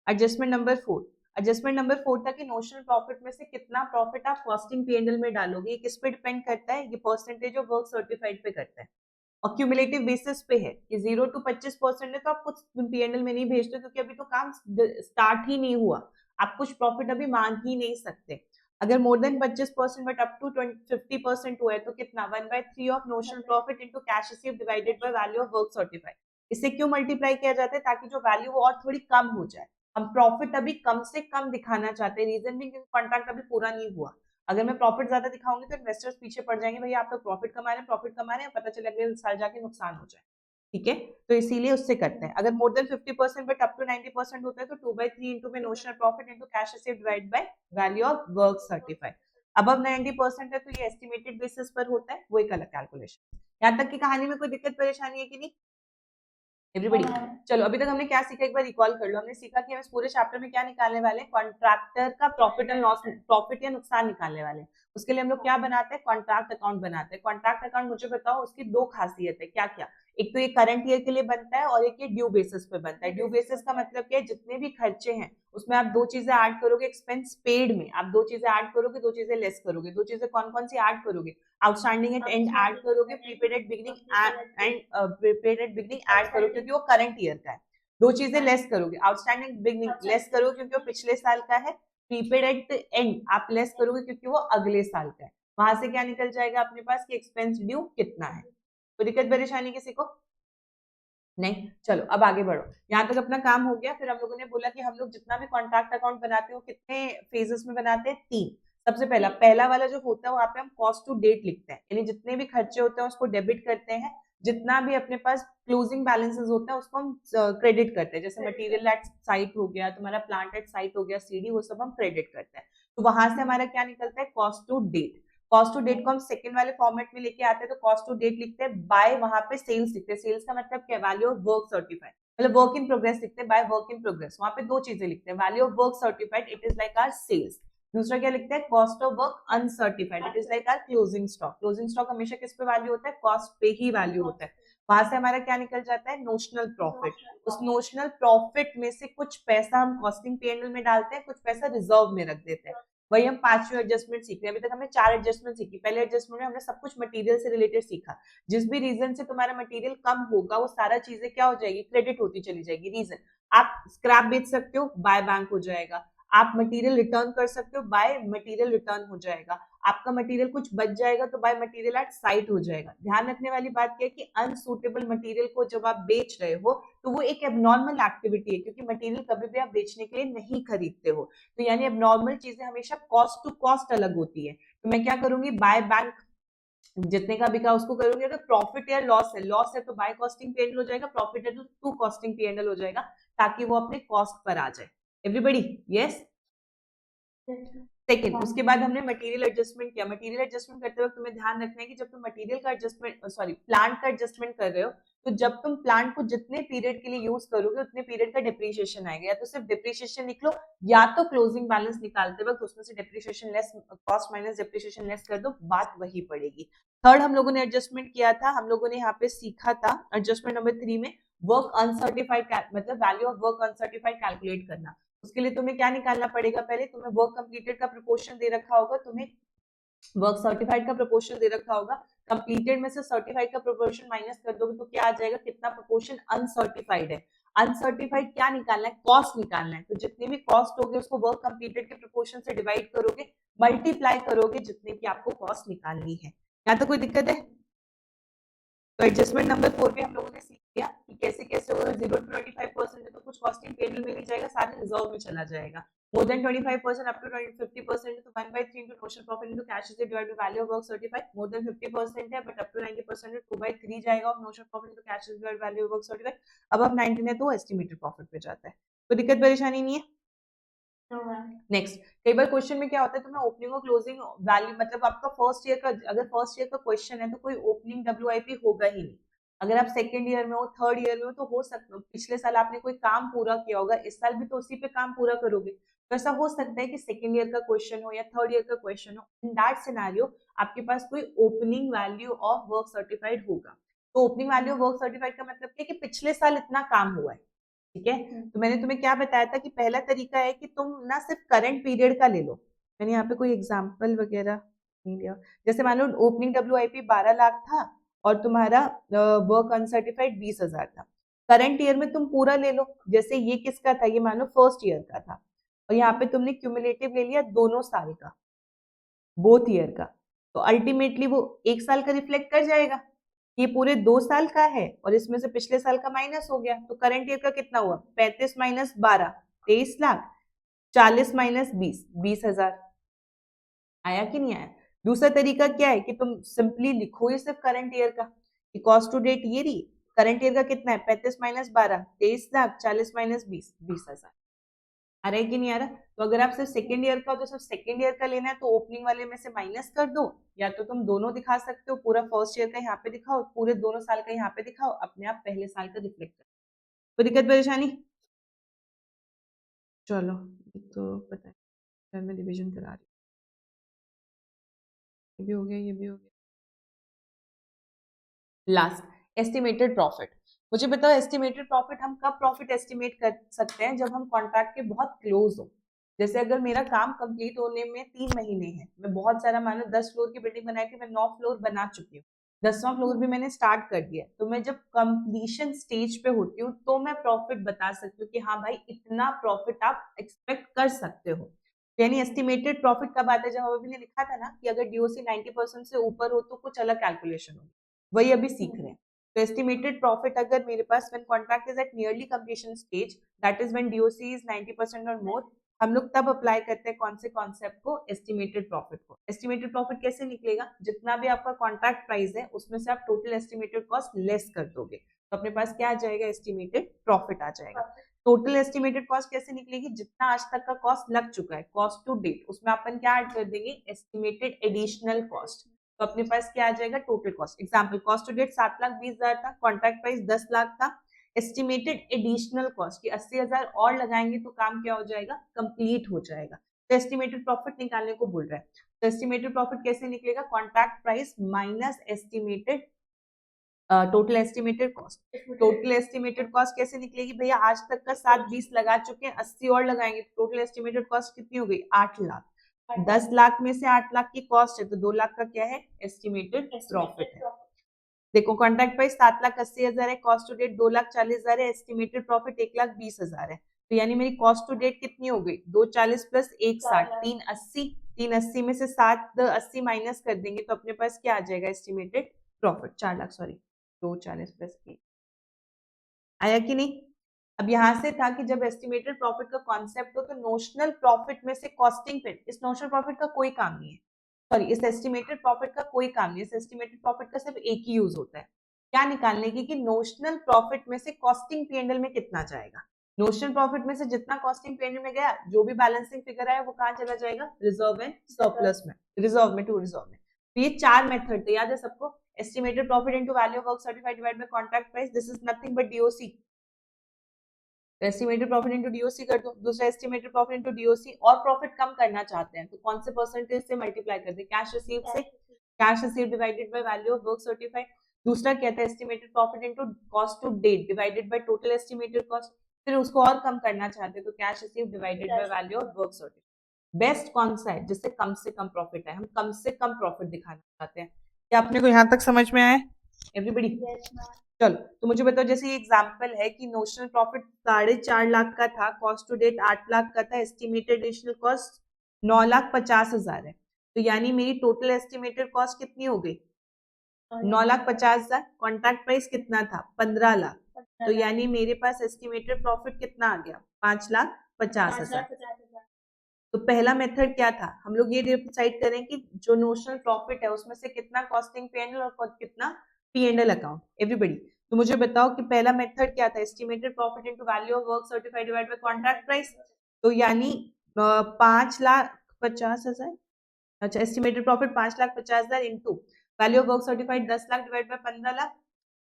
[SPEAKER 1] एडजस्टमेंट नंबर 4। एडजस्टमेंट नंबर 4 था कि नोशनल प्रॉफिट में से कितना प्रॉफिट आप कॉस्टिंग पीएनएल में डालोगे, ये किस पे डिपेंड करता है, ये परसेंटेज ऑफ वर्क सर्टिफाइड पे करता है, और क्यूमुलेटिव बेसिस पे है कि 0 to 25% है, तो आप कुछ पीएनएल में नहीं भेजते क्योंकि अभी तो काम स्टार्ट ही नहीं हुआ, आप कुछ प्रॉफिट अभी मांग ही नहीं सकते। अगर more than 25% but up to 50% हुआ है तो कितना, 1/3 of notional profit into cash receive divided by value of work certified. इसे क्यों मल्टीप्लाई किया जाता है, ताकि जो वैल्यू वो और थोड़ी कम हो जाए। हम प्रॉफिट अभी कम से कम दिखाना चाहते हैं, रीजन भी कॉन्ट्रैक्ट अभी पूरा नहीं हुआ, अगर मैं प्रॉफिट ज्यादा दिखाऊंगी तो इन्वेस्टर्स पीछे पड़ जाएंगे, भैया आप तो प्रॉफिट कमा रहे हैं, पता चले अगले साल जाके नुकसान हो जाए। ठीक है, तो इसीलिए उससे करते हैं। अगर more than 50% but up to 90% होता है तो 2/3 इंटू में notional profit into cash received divide by value of work certified. Above 90% है तो ये एस्टिमेटेड बेसिस पर होता है, वो एक अलग कैलकुलेशन। यहाँ तक की कहानी में कोई दिक्कत परेशानी है कि नहीं एवरीबडी? चलो अभी तक हमने क्या सीखा एक बार रिकॉल कर लो। हमने सीखा कि हम इस पूरे चैप्टर में क्या निकालने वाले हैं, कॉन्ट्रैक्टर का प्रॉफिट एंड लॉस, प्रॉफिट या नुकसान निकालने वाले हैं। उसके लिए हम लोग क्या बनाते हैं, कॉन्ट्रैक्ट अकाउंट बनाते हैं। कॉन्ट्रैक्ट अकाउंट मुझे बताओ उसकी दो खासियत है, क्या क्या? एक तो ये करंट ईयर के लिए बनता है और एक ये ड्यू बेसिस पे बनता है। ड्यू बेसिस का मतलब क्या है, जितने भी खर्चे हैं उसमें आप दो चीजें ऐड करोगे, एक्सपेंस पेड में आप दो चीजें ऐड करोगे, दो चीजें लेस करोगे। दो चीजें कौन कौन सी ऐड करोगे, आउटस्टैंडिंग एट एंड ऐड करोगे, prepaid at beginning and prepaid at beginning add करोगे क्योंकि वो करंट ईयर का है। दो चीजें लेस करोगे, आउटस्टैंडिंग बिगिनिंग लेस करोगे क्योंकि वो पिछले साल का है, प्रीपेड एट एंड आप लेस करोगे क्योंकि वो अगले साल का है। वहां से क्या निकल जाएगा अपने पास कि एक्सपेंस ड्यू कितना है। तो दिक्कत परेशानी किसी को नहीं? चलो अब आगे बढ़ो। यहाँ तक अपना काम हो गया। फिर हम लोगों ने बोला कि हम लोग जितना भी कॉन्ट्रैक्ट अकाउंट बनाते हो कितने फेजेस में बनाते हैं, 3। सबसे पहला वाला जो होता है वहां पे हम कॉस्ट टू डेट लिखते हैं, यानी जितने भी खर्चे होते हैं उसको डेबिट करते हैं, जितना भी अपने पास क्लोजिंग बैलेंसेस होता है उसको हम क्रेडिट करते हैं। जैसे मटेरियल एट साइट हो गया, तुम्हारा प्लांट एट साइट हो गया, सीडी, वो सब हम क्रेडिट करते हैं। तो वहां से हमारा क्या निकलता है, cost to date. Cost to date को हम सेकंड वाले फॉर्मेट में लेके आते हैं, तो कॉस्ट टू डेट लिखते हैं बाय, वहां पे सेल्स लिखते हैं। सेल्स का मतलब क्या, वैल्यू ऑफ वर्क सर्टिफाइड, मतलब वर्क इन प्रोग्रेस लिखते हैं, बाय वर्क इन प्रोग्रेस। वहां पे दो चीजें लिखते हैं, value of work certified, it is like our sales. दूसरा क्या लिखते हैं, cost of work uncertified, it is like our closing stock. Closing stock हमेशा किस पे वैल्यू होता है, कॉस्ट पे ही वैल्यू होता है। वहां से हमारा क्या निकल जाता है, नोशनल प्रॉफिट। उस नोशनल प्रॉफिट में से कुछ पैसा हम कॉस्टिंग पीएनएल में डालते हैं, कुछ पैसा रिजर्व में रख देते हैं। वही हम पांचवी एडजस्टमेंट सीख रहे हैं। अभी तक हमने 4 एडजस्टमेंट सीखी। पहले एडजस्टमेंट में हमने सब कुछ मटेरियल से रिलेटेड सीखा। जिस भी रीजन से तुम्हारा मटेरियल कम होगा वो सारा चीजें क्या हो जाएगी, क्रेडिट होती चली जाएगी। रीजन, आप स्क्रैप बेच सकते हो, बाय बैंक हो जाएगा। आप मटेरियल रिटर्न कर सकते हो, बाय मटेरियल रिटर्न हो जाएगा। आपका मटेरियल कुछ बच जाएगा तो बाय मटेरियल एट साइट हो जाएगा। ध्यान रखने वाली बात क्या है कि अनसूटेबल मटेरियल को जब आप बेच रहे हो तो वो एक एबनॉर्मल एक्टिविटी है, क्योंकि मटेरियल कभी भी आप बेचने के लिए नहीं खरीदते हो। तो यानी एबनॉर्मल चीजें हमेशा कॉस्ट टू कॉस्ट अलग होती है। तो मैं क्या करूंगी, बाय बैंक जितने का बिका उसको करूंगी। अगर प्रॉफिट या लॉस है तो बाय कॉस्टिंग पीएनएल हो जाएगा, प्रॉफिट है तो टू कॉस्टिंग पीएनएल हो जाएगा, ताकि वो अपने कॉस्ट पर आ जाए। Everybody yes? सेकेंड, उसके बाद हमने मटेरियल एडजस्टमेंट किया। मटेरियल एडजस्टमेंट करते वक्त तुम्हें ध्यान रखना है कि जब तुम मटेरियल का एडजस्टमेंट, सॉरी प्लांट का एडजस्टमेंट कर रहे हो, तो जब तुम प्लांट को जितने पीरियड के लिए यूज करोगे उतने पीरियड का डिप्रिशिएशन आएगा। या तो सिर्फ डिप्रिशिएशन निकलो, या तो क्लोजिंग बैलेंस निकालते वक्त उसमें से depreciation less, cost minus depreciation less कर दो, बात वही पड़ेगी। थर्ड हम लोगों ने एडजस्टमेंट किया था, हम लोगों ने यहाँ पे सीखा था एडजस्टमेंट नंबर 3 में वर्क अनसर्टिफाइड, मतलब value of work uncertified calculate करना। उसके लिए तुम्हें क्या निकालना पड़ेगा, पहले तुम्हें वर्क कंप्लीटेड का प्रोपोर्शन दे रखा होगा, तुम्हें वर्क सर्टिफाइड का प्रोपोर्शन दे रखा होगा। कंप्लीटेड में से सर्टिफाइड का प्रोपोर्शन माइनस कर दोगे तो क्या आ जाएगा, कितना प्रोपोर्शन अनसर्टिफाइड है। अनसर्टिफाइड क्या निकालना है, कॉस्ट निकालना है। तो जितने भी कॉस्ट होगी उसको वर्क कंप्लीटेड के प्रोपोर्शन से डिवाइड करोगे, मल्टीप्लाई करोगे जितने की आपको कॉस्ट निकालनी है। यहाँ तो कोई दिक्कत है? तो एडजस्टमेंट नंबर 4 पे हम लोगों ने सीख लिया कि कैसे कैसे होगा। 0 to 25% है तो कुछ कॉस्टिंग पीएनएल में नहीं जाएगा, सारे रिजर्व में चला जाएगा। मोर देन 25% अप टू 50% है तो 1/3 into notional profit into cash is divided by value of work certified। More than 50% है बट अप टू 90% है 2/3 जाएगा of notional profit into cash is divided by value of work certified। अब 19 है तो एस्टिमेटेड प्रॉफिट पे जाता है। तो दिक्कत परेशानी नहीं है? नेक्स्ट, कई बार क्वेश्चन में क्या होता है, तुम्हें ओपनिंग और क्लोजिंग वैल्यू, मतलब आपका फर्स्ट ईयर का, अगर फर्स्ट ईयर का क्वेश्चन है तो कोई ओपनिंग डब्ल्यूआईपी होगा ही नहीं। अगर आप सेकंड ईयर में हो, थर्ड ईयर में हो, तो हो सकता है पिछले साल आपने कोई काम पूरा किया होगा, इस साल भी तो उसी पे काम पूरा करोगे, तो ऐसा हो सकता है कि सेकंड ईयर का क्वेश्चन हो या थर्ड ईयर का क्वेश्चन हो। इन दैट सिनेरियो आपके पास कोई opening value of work certified होगा। तो opening value of work certified का मतलब क्या है कि पिछले साल इतना काम हुआ है। ठीक है, तो मैंने तुम्हें क्या बताया था कि पहला तरीका है कि तुम ना सिर्फ करंट पीरियड का ले लो। मैंने यहाँ पे कोई एग्जांपल वगैरह नहीं लिया। जैसे मान लो ओपनिंग डब्ल्यूआईपी 12 लाख था और तुम्हारा वर्क अनसर्टिफाइड 20,000 था। करंट ईयर में तुम पूरा ले लो। जैसे ये किसका था, ये मान लो फर्स्ट ईयर का था और यहाँ पे तुमने क्यूमुलेटिव ले लिया दोनों साल का, बोथ ईयर का, तो अल्टीमेटली वो एक साल का रिफ्लेक्ट कर जाएगा। ये पूरे 2 साल का है और इसमें से पिछले साल का माइनस हो गया, तो करंट ईयर का कितना हुआ, 35 माइनस 12 23 लाख, 40 माइनस 20 20,000। आया कि नहीं आया? दूसरा तरीका क्या है कि तुम सिंपली लिखो ये सिर्फ करंट ईयर का कि कॉस्ट टू डेट ये रही, करंट ईयर का कितना है 35 माइनस 12 23 लाख, 40 माइनस 20 20,000। आ रहा है कि नहीं आ रहा? तो अगर आप सिर्फ सेकेंड ईयर का हो तो सिर्फ सेकेंड ईयर का लेना है तो ओपनिंग वाले में से माइनस कर दो, या तो तुम दोनों दिखा सकते हो, पूरा फर्स्ट ईयर का यहाँ पे दिखाओ, पूरे दोनों साल का यहाँ पे दिखाओ, अपने आप पहले साल का रिफ्लेक्ट करो। कोई दिक्कत परेशानी? चलो तो पता है, फिर मैं रिविजन करा रही हूँ। ये भी हो गया, ये भी हो गया। Last estimated profit. मुझे बताओ एस्टिमेटेड प्रॉफिट हम कब प्रॉफिट एस्टिमेट कर सकते हैं? जब हम कॉन्ट्रैक्ट के बहुत क्लोज हो। जैसे अगर मेरा काम कंप्लीट होने में 3 महीने हैं, मैं बहुत सारा मान लो 10 फ्लोर की बिल्डिंग बनाई थी, मैं 9 फ्लोर बना चुकी हूँ, 10वां फ्लोर भी मैंने स्टार्ट कर दिया, तो मैं जब कंप्लीशन स्टेज पे होती हूँ तो मैं प्रॉफिट बता सकती हूँ कि हाँ भाई इतना प्रॉफिट आप एक्सपेक्ट कर सकते हो। यानी एस्टिमेटेड प्रॉफिट कब आता है? जब अभी ने लिखा था ना कि अगर डीओसी 90% से ऊपर हो तो कुछ अलग कैलकुलेशन हो, वही अभी सीख रहे हैं। तो एस्टिमेटेड प्रॉफिट अगर मेरे पास when contract is at nearly completion stage, that is when DOC is 90% और मोर, हम लोग तब अप्लाई करते हैं कौन से कॉन्सेप्ट को? एस्टिमेटेड प्रॉफिट को। एस्टिमेटेड प्रॉफिट कैसे निकलेगा? जितना भी आपका कॉन्ट्रैक्ट प्राइस है उसमें से आप टोटल एस्टिमेटेड कॉस्ट लेस कर दोगे, तो अपने पास क्या आ जाएगा? एस्टिमेटेड प्रॉफिट आ जाएगा। टोटल एस्टिमेटेड कॉस्ट कैसे निकलेगी? जितना आज तक का कॉस्ट लग चुका है, कॉस्ट टू डेट, उसमें अपन क्या ऐड कर देंगे? Estimated additional cost. तो अपने पास क्या आ जाएगा? Total cost. Example, cost to date 7,20,000 था, कॉन्ट्रैक्ट प्राइस 10 लाख था, एस्टिमेटेड एडिशनल कॉस्ट की 80,000 और लगाएंगे तो काम क्या हो जाएगा? कंप्लीट हो जाएगा। तो एस्टिमेटेड प्रॉफिट निकालने को बोल रहा है, तो एस्टिमेटेड प्रॉफिट कैसे निकलेगा? Contract price minus estimated total estimated cost. Total estimated cost कैसे निकलेगी भैया? आज तक का 7,20 लगा चुके हैं, 80 और लगाएंगे तो टोटल एस्टिमेटेड कॉस्ट कितनी हो गई? 8 लाख। 10 लाख में से 8 लाख की कॉस्ट है तो 2 लाख का क्या है? एस्टिमेटेड प्रॉफिट है। देखो कॉन्ट्रैक्ट प्राइस 7,80,000 है, कॉस्ट टू डेट 2,40,000 है, एस्टिमेटेड प्रॉफिट 1,20,000 है, तो यानी मेरी कॉस्ट टू डेट कितनी हो गई? 240 प्लस 160, 380। 380 में से 780 माइनस कर देंगे तो अपने पास क्या आ जाएगा? Estimated profit 4 lakh, sorry 240 plus 1। आया कि नहीं? अब यहां से था कि जब एस्टिमेटेड प्रॉफिट का कॉन्सेप्ट हो तो नोशनल प्रॉफिट में से कॉस्टिंग पे, इस नोशनल प्रॉफिट का कोई काम नहीं है, सॉरी इस एस्टिमेटेड प्रॉफिट का कोई काम नहीं है, इस एस्टिमेटेड प्रॉफिट का सिर्फ एक ही यूज होता है, क्या निकालने की? कि नोशनल प्रॉफिट में से कॉस्टिंग पीएनएल में कितना जाएगा। नोशनल प्रॉफिट में से जितना कॉस्टिंग पीएनएल में गया, जो भी बैलेंसिंग फिगर आया वो कहाँ चला जाएगा? रिजर्व एंड सरप्लस में, रिजर्व में टू रिजर्व में। तो ये 4 मेथड थे, याद है सबको? Estimated profit into value of work certified divided by contract price, this is nothing but DOC. Estimated profit into DOC कर दो। दूसरा एस्टिमेटेड प्रॉफिट इनटू डीओसी, और प्रॉफिट कम करना चाहते हैं तो कौन से परसेंटेज से मल्टीप्लाई कर दे? कैश रिसीव से, cash receive divided by value of work certified. दूसरा क्या था? Estimated profit into cost to date divided by total estimated cost, फिर उसको और कम करना चाहते हैं तो cash receive divided by value of work certified. Best कौन सा है? जिससे कम से कम प्रॉफिट है, हम कम से कम प्रॉफिट दिखाना चाहते हैं। क्या अपने को यहाँ तक समझ में आया एवरीबडी? चलो तो मुझे बताओ, जैसे ये एग्जांपल है कि नोशनल प्रॉफिट 4.5 लाख का था, कॉस्ट टू डेट 8 लाख का था, एस्टिमेटेड एडिशनल कॉस्ट 9,50,000 है, तो यानी मेरी टोटल एस्टिमेटेड कॉस्ट कितनी हो गई? 9,50,000। कॉन्ट्रैक्ट प्राइस कितना था? 15 लाख, तो यानी मेरे पास एस्टिमेटेड प्रॉफिट कितना आ गया? 5,50,000। तो पहला मेथड क्या था? हम लोग ये डिसाइड करें कि जो नोशनल प्रॉफिट है उसमें से कितना कॉस्टिंग पीएनएल और कितना पीएनएल अकाउंट, एवरीबॉडी। तो मुझे बताओ कि पहला मेथड क्या था? Estimated profit into value of work certified divided by contract price, तो यानी 5,50,000। अच्छा, estimated profit 5,50,000 into value of work certified 10 lakh divide by 15 lakh.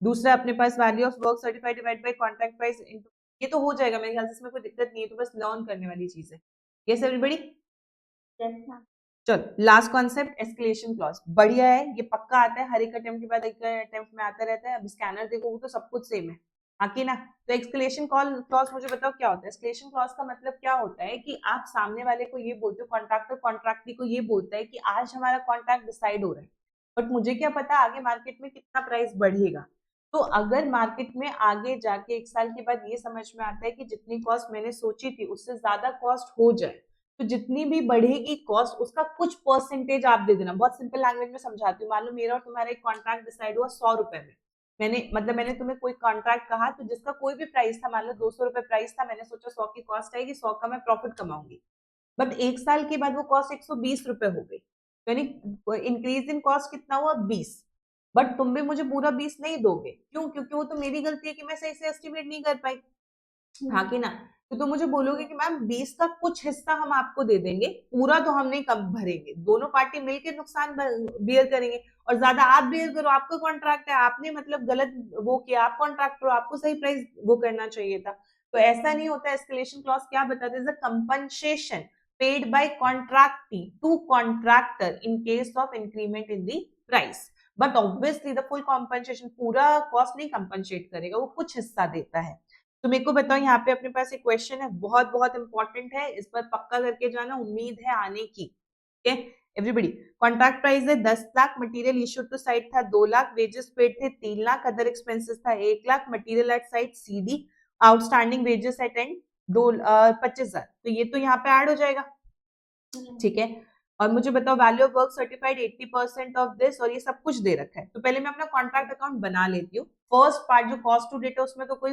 [SPEAKER 1] दूसरा अपने पास value of work certified divide by contract price into, ये तो हो जाएगा मेरे ख्याल से, इसमें कोई दिक्कत नहीं है, तो बस लर्न करने वाली चीज है। Yes everybody? चलो लास्ट कॉन्सेप्ट, एस्केलेशन क्लॉज। बढ़िया है, ये पक्का आता है, हर एक अटेम्प्ट के बाद एक अटेम्प्ट में आता रहता है। अब स्कैनर देखोगे तो सब कुछ सेम है, आके ना। तो एस्केलेशन क्लॉज मुझे बताओ क्या होता है? एस्केलेशन क्लॉज का मतलब क्या होता है कि आप सामने वाले को ये बोलते हो, कॉन्ट्रैक्टर कॉन्ट्रैक्टी को ये बोलता है कि आज हमारा कॉन्ट्रैक्ट डिसाइड हो रहा है, बट मुझे क्या पता आगे मार्केट में कितना प्राइस बढ़ेगा। तो अगर मार्केट में आगे जाके 1 साल के बाद ये समझ में आता है कि जितनी कॉस्ट मैंने सोची थी उससे ज्यादा कॉस्ट हो जाए, तो जितनी भी बढ़ेगी कॉस्ट उसका कुछ परसेंटेज आप दे देना। बहुत सिंपल लैंग्वेज में समझाती हूँ। मान लो मेरा और तुम्हारा एक कॉन्ट्रैक्ट डिसाइड हुआ 100 रुपए में, मैंने तुम्हें कोई कॉन्ट्रैक्ट कहा तो जिसका कोई भी प्राइस था, मान लो 200 रुपए प्राइस था, मैंने सोचा 100 की कॉस्ट आएगी, 100 का मैं प्रॉफिट कमाऊंगी, बट 1 साल के बाद वो कॉस्ट 120 रुपए हो गई, यानी इंक्रीज इन कॉस्ट कितना हुआ 20, बट तुम भी मुझे पूरा 20 नहीं दोगे, क्यों? क्योंकि वो तो मेरी गलती है कि मैं सही से एस्टिमेट नहीं कर पाई, हाँ कि ना? तो तुम मुझे बोलोगे कि मैम 20 का कुछ हिस्सा हम आपको दे देंगे, पूरा तो हम नहीं कम भरेंगे, दोनों पार्टी मिलकर नुकसान बियर करेंगे, और ज्यादा आप बियर करो, आपका कॉन्ट्रैक्ट है, आपने मतलब गलत वो किया, आप कॉन्ट्रैक्टर हो, आपको सही प्राइस वो करना चाहिए था। तो ऐसा नहीं होता। एस्केलेशन क्लॉज क्या बताते हैं? Compensation paid by contractee to contractor in case of increment in the price, but obviously the full compensation, पूरा कॉस्ट नहीं कंपनसेट करेगा, वो कुछ हिस्सा देता है। तो मेरे को बताओ, यहाँ पे अपने पास एक क्वेश्चन है, बहुत बहुत इंपॉर्टेंट है, इस पर पक्का करके जाना, उम्मीद है आने की। ठीक है एवरीबडी, कॉन्ट्रैक्ट प्राइस है 10 lakh, material issued to site था 2 लाख, वेजेस पेड थे 3 लाख, अदर एक्सपेंसेस था 1 lakh, material at site CD, outstanding wages at end 25,000, तो ये तो यहाँ पे ऐड हो जाएगा। ठीक है, और मुझे बताओ value of work certified 80% of this, और ये सब कुछ दे रखा है। तो पहले मैं अपना कॉन्ट्रैक्ट अकाउंट बना लेती हूँ। फर्स्ट पार्ट जो कॉस्ट टू डेट है उसमें तो कोई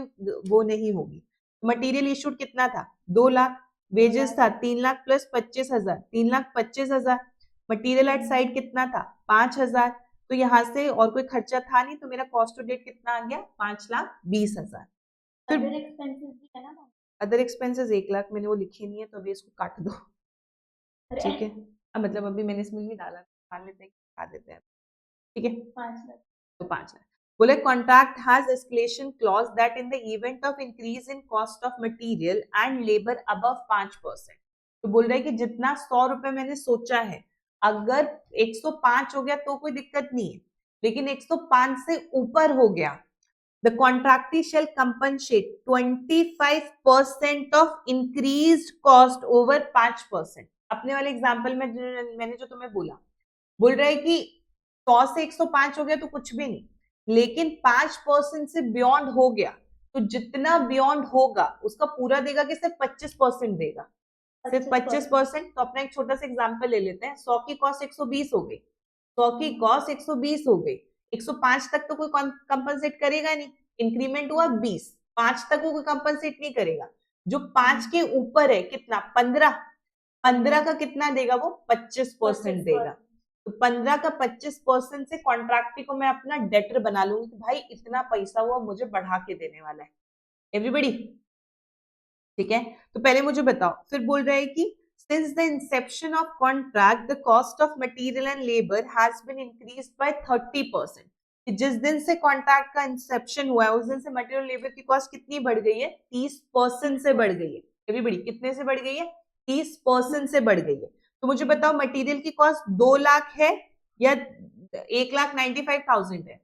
[SPEAKER 1] वो नहीं होगी। मटेरियल इशूड कितना था 2 लाख, वेजेस था 3 lakh plus 25,000, 3,25,000, material at side कितना था 5,000, तो यहाँ से और कोई खर्चा था नहीं, तो मेरा कॉस्ट टू डेट कितना आ गया 5,20,000। फिर अदर एक्सपेंसेस 1 लाख, मैंने वो लिखे नहीं है तो अभी इसको काट दो। ठीक है, अब मतलब अभी मैंने इसमें नहीं डाला, मान लेते हैं, खा देते हैं। ठीक है, 5 लाख, तो 5 लाख। बोले contract has escalation clause that in the event of increase in cost of material and labour above 5%, तो बोल रहा है कि जितना 100 रुपए मैंने सोचा है, अगर 105 हो गया तो कोई दिक्कत नहीं है, लेकिन 105 से ऊपर हो गया, the contractee shall compensate 25% of increased cost over 5%। अपने वाले एग्जाम्पल में मैंने जो तुम्हें बोल रहा है कि 100 से 105 हो गया तो कुछ भी नहीं, लेकिन 5% से बियॉन्ड हो गया, तो जितना बियॉन्ड होगा उसका पूरा देगा कि सिर्फ 25% देगा, सिर्फ 25%। तो अपना एक छोटा सा एग्जाम्पल ले लेते हैं। 100 की कॉस्ट 120 हो गई, 100 की कॉस्ट 120 हो गई, 105 तक तो कोई कंपनसेट करेगा नहीं, इंक्रीमेंट हुआ 20, 5 तक वो कोई कंपनसेट नहीं करेगा। जो 5 के ऊपर है कितना 15 का कितना देगा वो 25% देगा। तो 15 का 25% से कॉन्ट्रैक्टी को मैं अपना डेटर बना लूंगी कि भाई इतना पैसा वो मुझे बढ़ा के देने वाला है। एवरीबडी ठीक है, तो पहले मुझे बताओ, फिर बोल रहे हैं कि since the inception of contract the cost of material and labor has been increased by 30%। जिस दिन से कॉन्ट्रैक्ट का इंसेप्शन हुआ है उस दिन से मटेरियल लेबर की कॉस्ट कितनी बढ़ गई है 30% से बढ़ गई है। एवरीबडी कितने से बढ़ गई है 30% से बढ़ गई है। तो मुझे बताओ मटेरियल की कॉस्ट 2 लाख है या 1,95,000 है?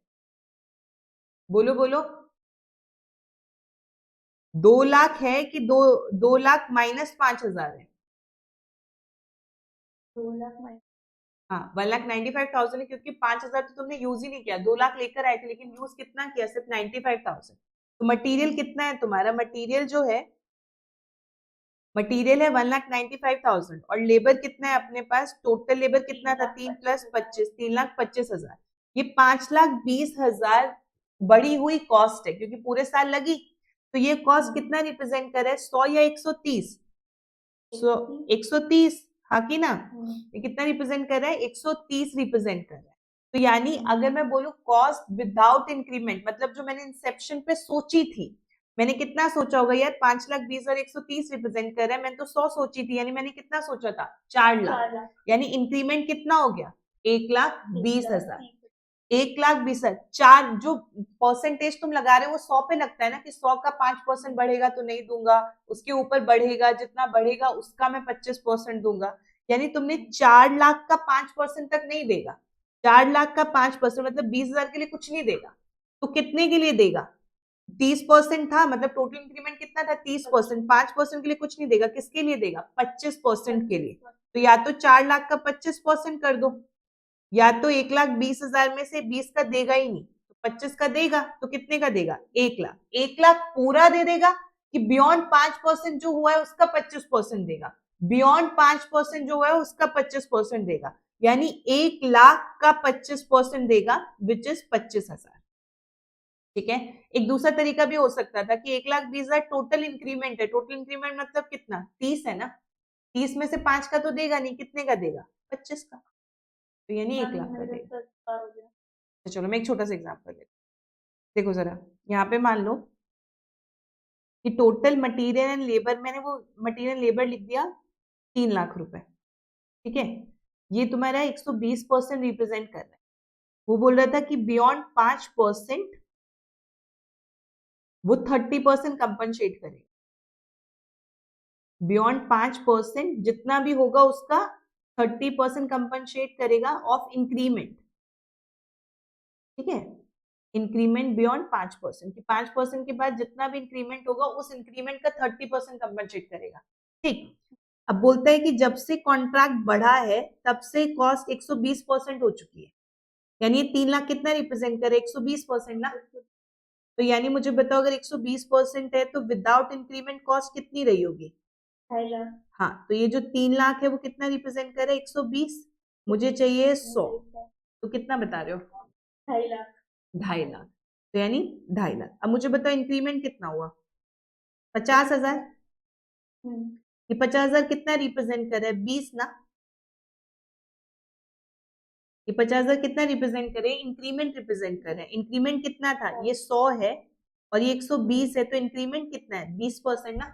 [SPEAKER 1] बोलो बोलो, 2 लाख है कि 2 लाख माइनस 5,000 है? 2 लाख माइनस, हाँ 1,95,000 है, क्योंकि 5,000 तो तुमने यूज ही नहीं किया, 2 लाख लेकर आए थे लेकिन यूज कितना किया सिर्फ 95,000। तो मटेरियल कितना है तुम्हारा, मटेरियल जो है मटेरियल है 1,95,000 और लेबर कितना है अपने पास, टोटल लेबर कितना था 3 प्लस 25, 3,25,000। ये 5,20,000 बढ़ी हुई कॉस्ट है क्योंकि पूरे साल लगी। तो ये कॉस्ट कितना रिप्रेजेंट कर रहा है 100 या 130? 130, हाँ कि ना? ये कितना रिप्रेजेंट कर रहा है 130 रिप्रेजेंट कर रहा है। तो यानी अगर मैं बोलूं कॉस्ट विदाउट इंक्रीमेंट, मतलब जो मैंने इंसेप्शन पे सोची थी, मैंने कितना सोचा होगा यार 5,20,000 और 130 रिप्रेजेंट कर रहा है, मैंने तो 100 सोची थी, यानी मैंने कितना सोचा था 4 लाख, यानी इंक्रीमेंट कितना हो गया 1,20,000। 1,20,000 चार जो परसेंटेज तुम लगा रहे हो वो 100 पे लगता है ना कि 100 का 5% बढ़ेगा तो नहीं दूंगा, उसके ऊपर बढ़ेगा, जितना बढ़ेगा उसका मैं 25% दूंगा, यानी तुमने 4 लाख का 5% तक नहीं देगा। 4 लाख का 5% मतलब 20,000 के लिए कुछ नहीं देगा, तो कितने के लिए देगा 30% था, मतलब टोटल इंक्रीमेंट कितना था 30%, 5% के लिए कुछ नहीं देगा, किसके लिए देगा 25% के लिए। तो या तो 4 लाख का 25% कर दो, या तो 1,20,000 में से 20 का देगा ही नहीं, तो 25 का देगा, तो कितने का देगा 1 लाख। 1 लाख पूरा दे देगा कि बियॉन्ड 5% जो हुआ है उसका 25% देगा, बियॉन्ड 5% जो हुआ है उसका 25% देगा, यानी 1 लाख का 25% देगा विच इज 25,000। ठीक है, एक दूसरा तरीका भी हो सकता था कि 1,20,000 टोटल इंक्रीमेंट है, टोटल इंक्रीमेंट मतलब कितना 30 है ना, 30 में से 5 का तो देगा नहीं, कितने का देगा 25 का। तो यानी 1 लाख का देगा। तो चलो मैं एक छोटा सा एग्जांपल लेती हूँ। देखो जरा, यहाँ पे मान लो कि टोटल मटेरियल एंड लेबर, मैंने वो मटेरियल लेबर लिख दिया 3 लाख रुपए, ठीक है। ये तुम्हारा 120% रिप्रेजेंट कर रहा है। वो बोल रहा था कि बियॉन्ड 5% वो 30% कंपनसेट करेगा। बियॉन्ड 5% जितना भी होगा उसका 30% कंपनसेट करेगा ऑफ इंक्रीमेंट, ठीक है। इंक्रीमेंट बियॉन्ड 5%, कि 5% के बाद जितना भी इंक्रीमेंट होगा उस इंक्रीमेंट का 30% कंपनसेट करेगा, ठीक। अब बोलता है कि जब से कॉन्ट्रैक्ट बढ़ा है तब से कॉस्ट 120% हो चुकी है, यानी 3 लाख कितना रिप्रेजेंट करे, 120% ना। तो यानी मुझे बताओ अगर 120% है तो विदाउट इंक्रीमेंट कॉस्ट कितनी रही होगी?
[SPEAKER 2] 2.5 लाख।
[SPEAKER 1] हाँ, तो ये जो 3 लाख है वो कितना रिप्रेजेंट करे, 120, मुझे चाहिए 100, तो कितना बता रहे हो?
[SPEAKER 2] 2.5 लाख।
[SPEAKER 1] 2.5 लाख, तो यानी 2.5 लाख। अब मुझे बताओ इंक्रीमेंट कितना हुआ? 50,000। ये 50,000 कितना रिप्रेजेंट कर रहा है? 20 ना। ये 50,000 कितना रिप्रेजेंट करे? इंक्रीमेंट रिप्रेजेंट कर रहा है। इंक्रीमेंट कितना था? ये 100 है और ये 120 है, तो इंक्रीमेंट कितना है? 20% ना।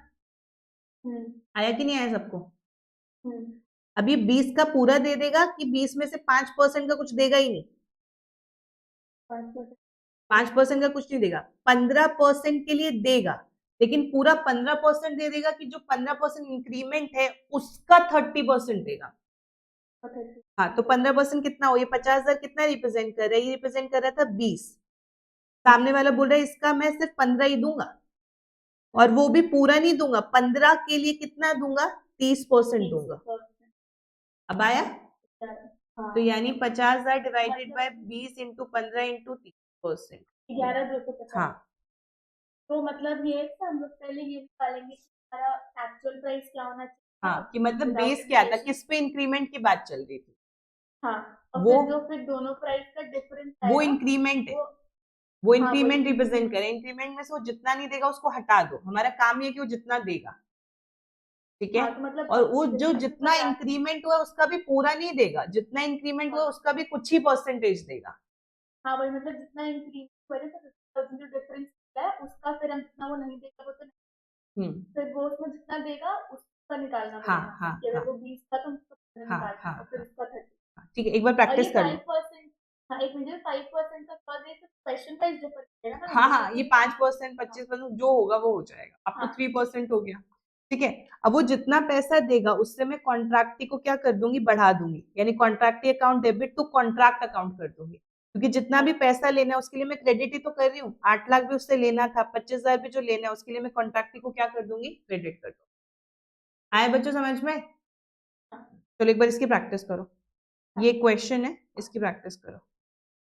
[SPEAKER 1] आया कि नहीं आया सबको? अब ये 20 का पूरा दे देगा कि 20 में से 5% का कुछ देगा ही नहीं? 5% का कुछ नहीं देगा, 15% के लिए देगा, लेकिन पूरा 15% दे देगा कि जो 15% इंक्रीमेंट है उसका 30% देगा। हाँ, तो 15% कितना हो? ये 50,000 कितना रिप्रेजेंट कर रहा है? ये रिप्रेजेंट कर रहा था 20। सामने वाला बोल रहा है इसका मैं सिर्फ 15 ही दूंगा, और वो भी पूरा नहीं दूंगा, 15 के लिए कितना दूंगा? 30% दूंगा। अब आया? तो यानी 50,000 डिवाइडेड बाय 20 इंटू 15 इंटू 30%,
[SPEAKER 2] 11,250।
[SPEAKER 1] हाँ।
[SPEAKER 2] तो मतलब ये है कि हम लोग पहले ये निकालेंगे कि हमारा एक्चुअल प्राइस क्या होना चाहिए।
[SPEAKER 1] हाँ, कि मतलब बेस क्या था, किस पे इंक्रीमेंट की बात चल रही थी?
[SPEAKER 2] हाँ, और
[SPEAKER 1] वो
[SPEAKER 2] फिर दोनों प्राइस का डिफरेंस
[SPEAKER 1] वो
[SPEAKER 2] आएगा।
[SPEAKER 1] इंक्रीमेंट है,
[SPEAKER 2] वो
[SPEAKER 1] वो
[SPEAKER 2] हाँ,
[SPEAKER 1] इंक्रीमेंट
[SPEAKER 2] वही।
[SPEAKER 1] रिप्रेजेंट करे। इंक्रीमेंट में से वो जितना नहीं देगा उसको हटा दो, हमारा काम ये है कि वो जितना देगा, ठीक है।
[SPEAKER 2] हाँ, तो मतलब
[SPEAKER 1] और वो जो
[SPEAKER 2] जितना
[SPEAKER 1] जितना इंक्रीमेंट हुआ उसका भी पूरा नहीं देगा, जितना इंक्रीमेंट हुआ उसका भी कुछ ही परसेंटेज देगा।
[SPEAKER 2] हाँ, वही मतलब जितना इंक्रीमेंट हुआ है तो जो डिफरेंस है उसका फिर हम जितना वो नहीं देगा वो तो नहीं, फिर वो उसमें जितना देगा उसका निकालना
[SPEAKER 1] हाँ
[SPEAKER 2] पड़ेगा।
[SPEAKER 1] हाँ
[SPEAKER 2] कि अगर
[SPEAKER 1] हाँ
[SPEAKER 2] वो 20 था तो उसको 15
[SPEAKER 1] हाँ
[SPEAKER 2] निकालना
[SPEAKER 1] हाँ
[SPEAKER 2] और फिर
[SPEAKER 1] हाँ,
[SPEAKER 2] उसका 30।
[SPEAKER 1] ठीक है, एक बार
[SPEAKER 2] और ये
[SPEAKER 1] प्रैक्टिस कर लो।
[SPEAKER 2] 5%, हाँ, एक मिनट, 5% का कर दे तो क्वेश्चन वाइज डिफर करेगा ना।
[SPEAKER 1] हाँ हाँ, ये 5%, 25% जो होगा वो हो जाएगा। अब तो
[SPEAKER 2] हाँ।
[SPEAKER 1] 3% हो गया, ठीक है। अब वो जितना पैसा देगा उससे मैं कॉन्ट्रैक्टी को क्या कर दूंगी? बढ़ा दूंगी, यानी contractee account debit to contract account कर दूंगी, क्योंकि जितना भी पैसा लेना है उसके लिए मैं क्रेडिट ही तो कर रही हूँ। 8 लाख भी उससे लेना था, 25,000 भी जो लेना है उसके लिए मैं कॉन्ट्रैक्टी को क्या कर दूंगी? क्रेडिट कर दूंगी। आए बच्चों समझ में? चलो एक बार इसकी प्रैक्टिस करो। ये क्वेश्चन है, इसकी प्रैक्टिस करो।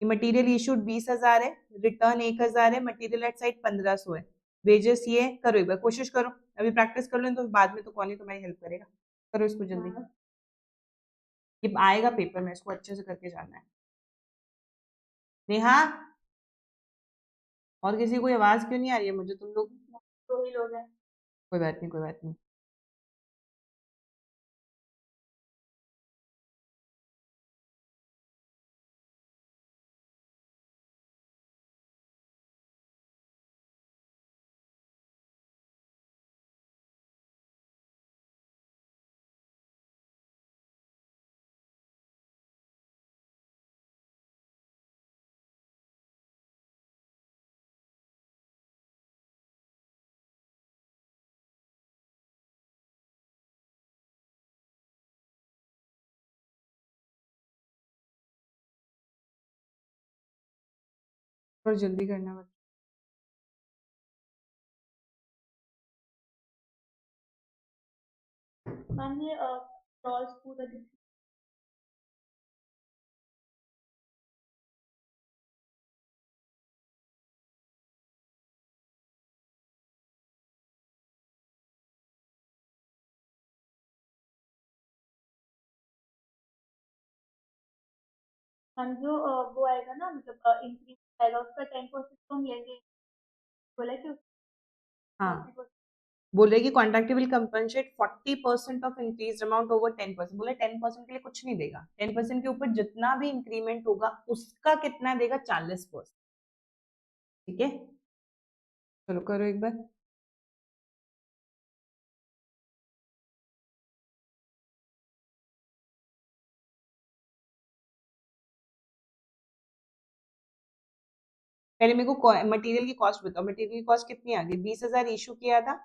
[SPEAKER 1] मटेरियल इशूड 20,000 है, रिटर्न 1,000 है, मटेरियल एट साइड 1,500 है, वेजेस ये करो। एक बार कोशिश करो, अभी प्रैक्टिस कर लो, तो बाद में तो कौन ही तुम्हारी हेल्प करेगा। करो इसको जल्दी, ये आएगा पेपर में, इसको अच्छे से करके जाना है। नेहा, और किसी को आवाज क्यों नहीं आ रही है? मुझे तुम लोग,
[SPEAKER 2] 2 ही लोग हैं।
[SPEAKER 1] कोई बात नहीं, कोई बात नहीं। थोड़ा जल्दी करना बच्चों।
[SPEAKER 2] मैम ये क्लॉज पूरा हम जो वो आएगा ना, मतलब इंक्रीज आएगा उसका 10% तो हम लेंगे, बोला कि
[SPEAKER 1] हाँ
[SPEAKER 2] 40%।
[SPEAKER 1] बोल रहे कि contractor will compensate 40% of increase amount over 10%। बोले 10% के लिए कुछ नहीं देगा, 10% के ऊपर जितना भी इंक्रीमेंट होगा उसका कितना देगा, 40%। ठीक है, चलो करो एक बार। पहले मेरे को मटेरियल की कॉस्ट बताओ, मटेरियल की कॉस्ट कितनी आ गई? 20,000 इशू किया था,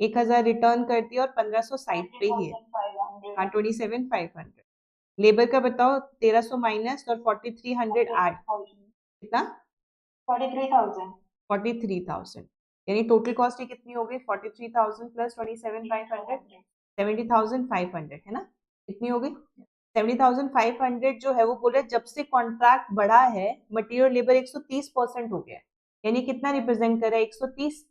[SPEAKER 1] 1,000 रिटर्न कर दिया और 1500 साइट पे ही है। हाँ 27,500। लेबर का बताओ, 1300 माइनस और 4300 ऐड, कितना? 43,000। यानी टोटल कॉस्ट ही कितनी हो गई? 43,000 प्लस 27,500, 70,500 है ना? कितनी हो गई? 70,500 जो है वो बोल रहे जब से कॉन्ट्रैक्ट बढ़ा है मटेरियल लेबर 130% हो गया है। यानी कितना रिप्रेजेंट कर रहा है? 130।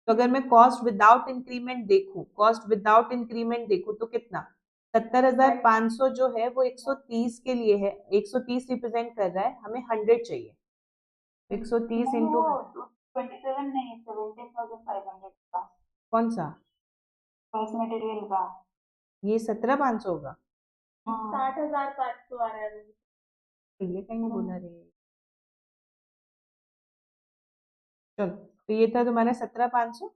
[SPEAKER 1] तो अगर मैं कॉस्ट विदाउट इंक्रीमेंट देखूं, कॉस्ट विदाउट इंक्रीमेंट देखूं तो कितना? 70,500 जो है वो 130 के लिए है, 130 रिप्रेजेंट कर रहा है, हमें 100 चाहिए। 130 इंटू
[SPEAKER 2] 27 नहीं, 70,500 का
[SPEAKER 1] कौन सा?
[SPEAKER 2] कॉस्ट मटेरियल का
[SPEAKER 1] ये 17,500 होगा।
[SPEAKER 2] 60,500 आ रहा है।
[SPEAKER 1] ये कहीं बोला रे। चलो, तो ये था तुम्हारा 17,500,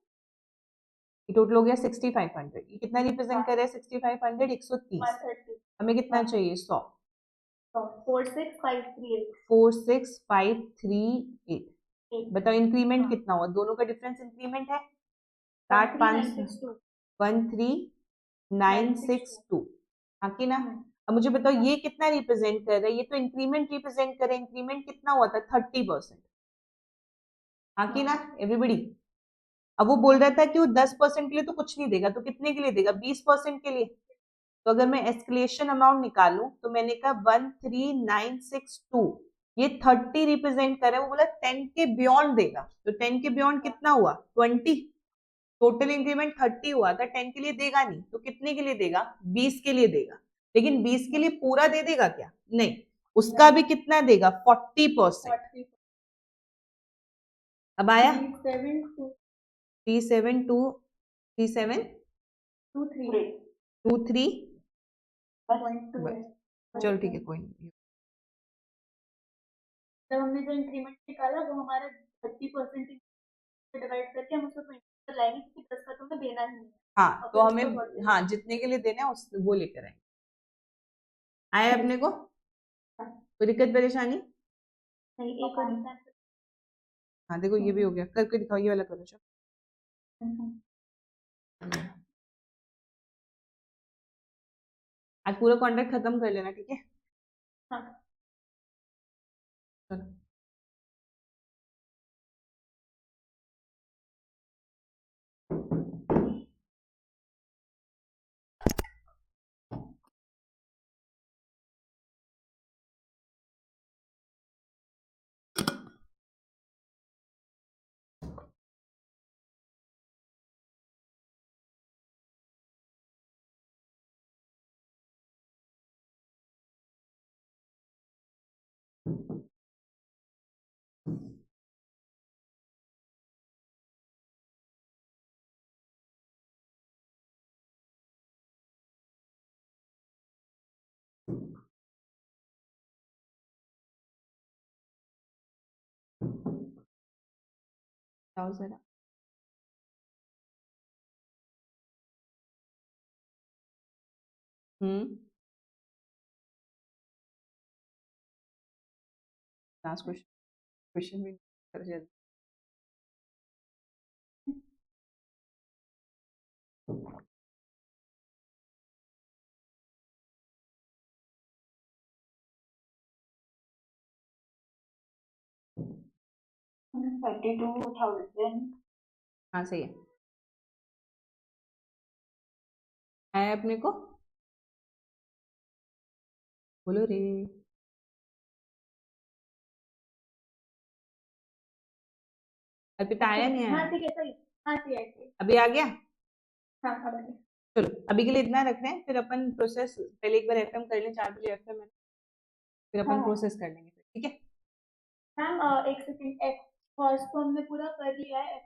[SPEAKER 1] टोटल हो गया 6,500। ये कितना रिप्रेजेंट कर रहा है? 6,500 130। हमें कितना चाहिए? 100।
[SPEAKER 2] 46,538।
[SPEAKER 1] 46,538। बताओ इंक्रीमेंट कितना हुआ? दोनों का डिफरेंस इंक्रीमेंट है 60,500, 13,962। हाँ कि ना? अब मुझे बताओ ये कितना रिप्रेजेंट कर रहा है? ये तो इंक्रीमेंट रिप्रेजेंट कर रहा है। इंक्रीमेंट कितना हुआ था? 30%। हाँ कि ना एवरीबडी? अब वो बोल रहा था कि वो 10% के लिए तो कुछ नहीं देगा, तो कितने के लिए देगा? 20% के लिए। तो अगर मैं एस्केलेशन अमाउंट निकालूं तो मैंने कहा 13,962, ये 30 रिप्रेजेंट कर रहा है। वो बोला 10 के बियॉन्ड देगा, तो 10 के बियॉन्ड कितना हुआ? 20। टोटल इंक्रीमेंट 30 हुआ था, 10 के लिए देगा नहीं, तो कितने के लिए देगा? 20 के लिए देगा। लेकिन 20 के लिए पूरा दे देगा क्या? नहीं, उसका भी कितना देगा? 40%। अब आया 37,237,23। चलो ठीक है, कोई नहीं।
[SPEAKER 2] जब हमने जो इंक्रीमेंट निकाला वो हमारा 30% डिवाइड करके हम उसको 20 पर लाएंगे, क्योंकि 10 का तो हमें देना ही नहीं है।
[SPEAKER 1] हाँ तो हमें, हाँ जितने के लिए देना है उस वो लेकर आएंगे। आया अपने को? कोई दिक्कत परेशानी?
[SPEAKER 2] नहीं, एक और
[SPEAKER 1] हाँ देखो ये भी हो गया, करके दिखाओ, ये वाला करो। चलो आज पूरा कॉन्ट्रैक्ट खत्म कर लेना, ठीक है?
[SPEAKER 2] हाँ।
[SPEAKER 1] चलो बताओ जरा। लास्ट क्वेश्चन, क्वेश्चन भी कर जल्दी। हाँ सही है। आया अपने को? बोलो रे। अर्पिता आया नहीं आया?
[SPEAKER 2] हाँ ठीक है, सही। हाँ ठीक है।
[SPEAKER 1] अभी आ गया?
[SPEAKER 2] हाँ हाँ बने।
[SPEAKER 1] चलो अभी के लिए इतना रख रहे हैं, फिर अपन प्रोसेस पहले एक बार एफएम कर लें, 4 बजे एफएम है, फिर अपन प्रोसेस कर लेंगे, ठीक है?
[SPEAKER 2] मैम एक सेकंड, फर्स्ट तो हमने पूरा कर लिया है।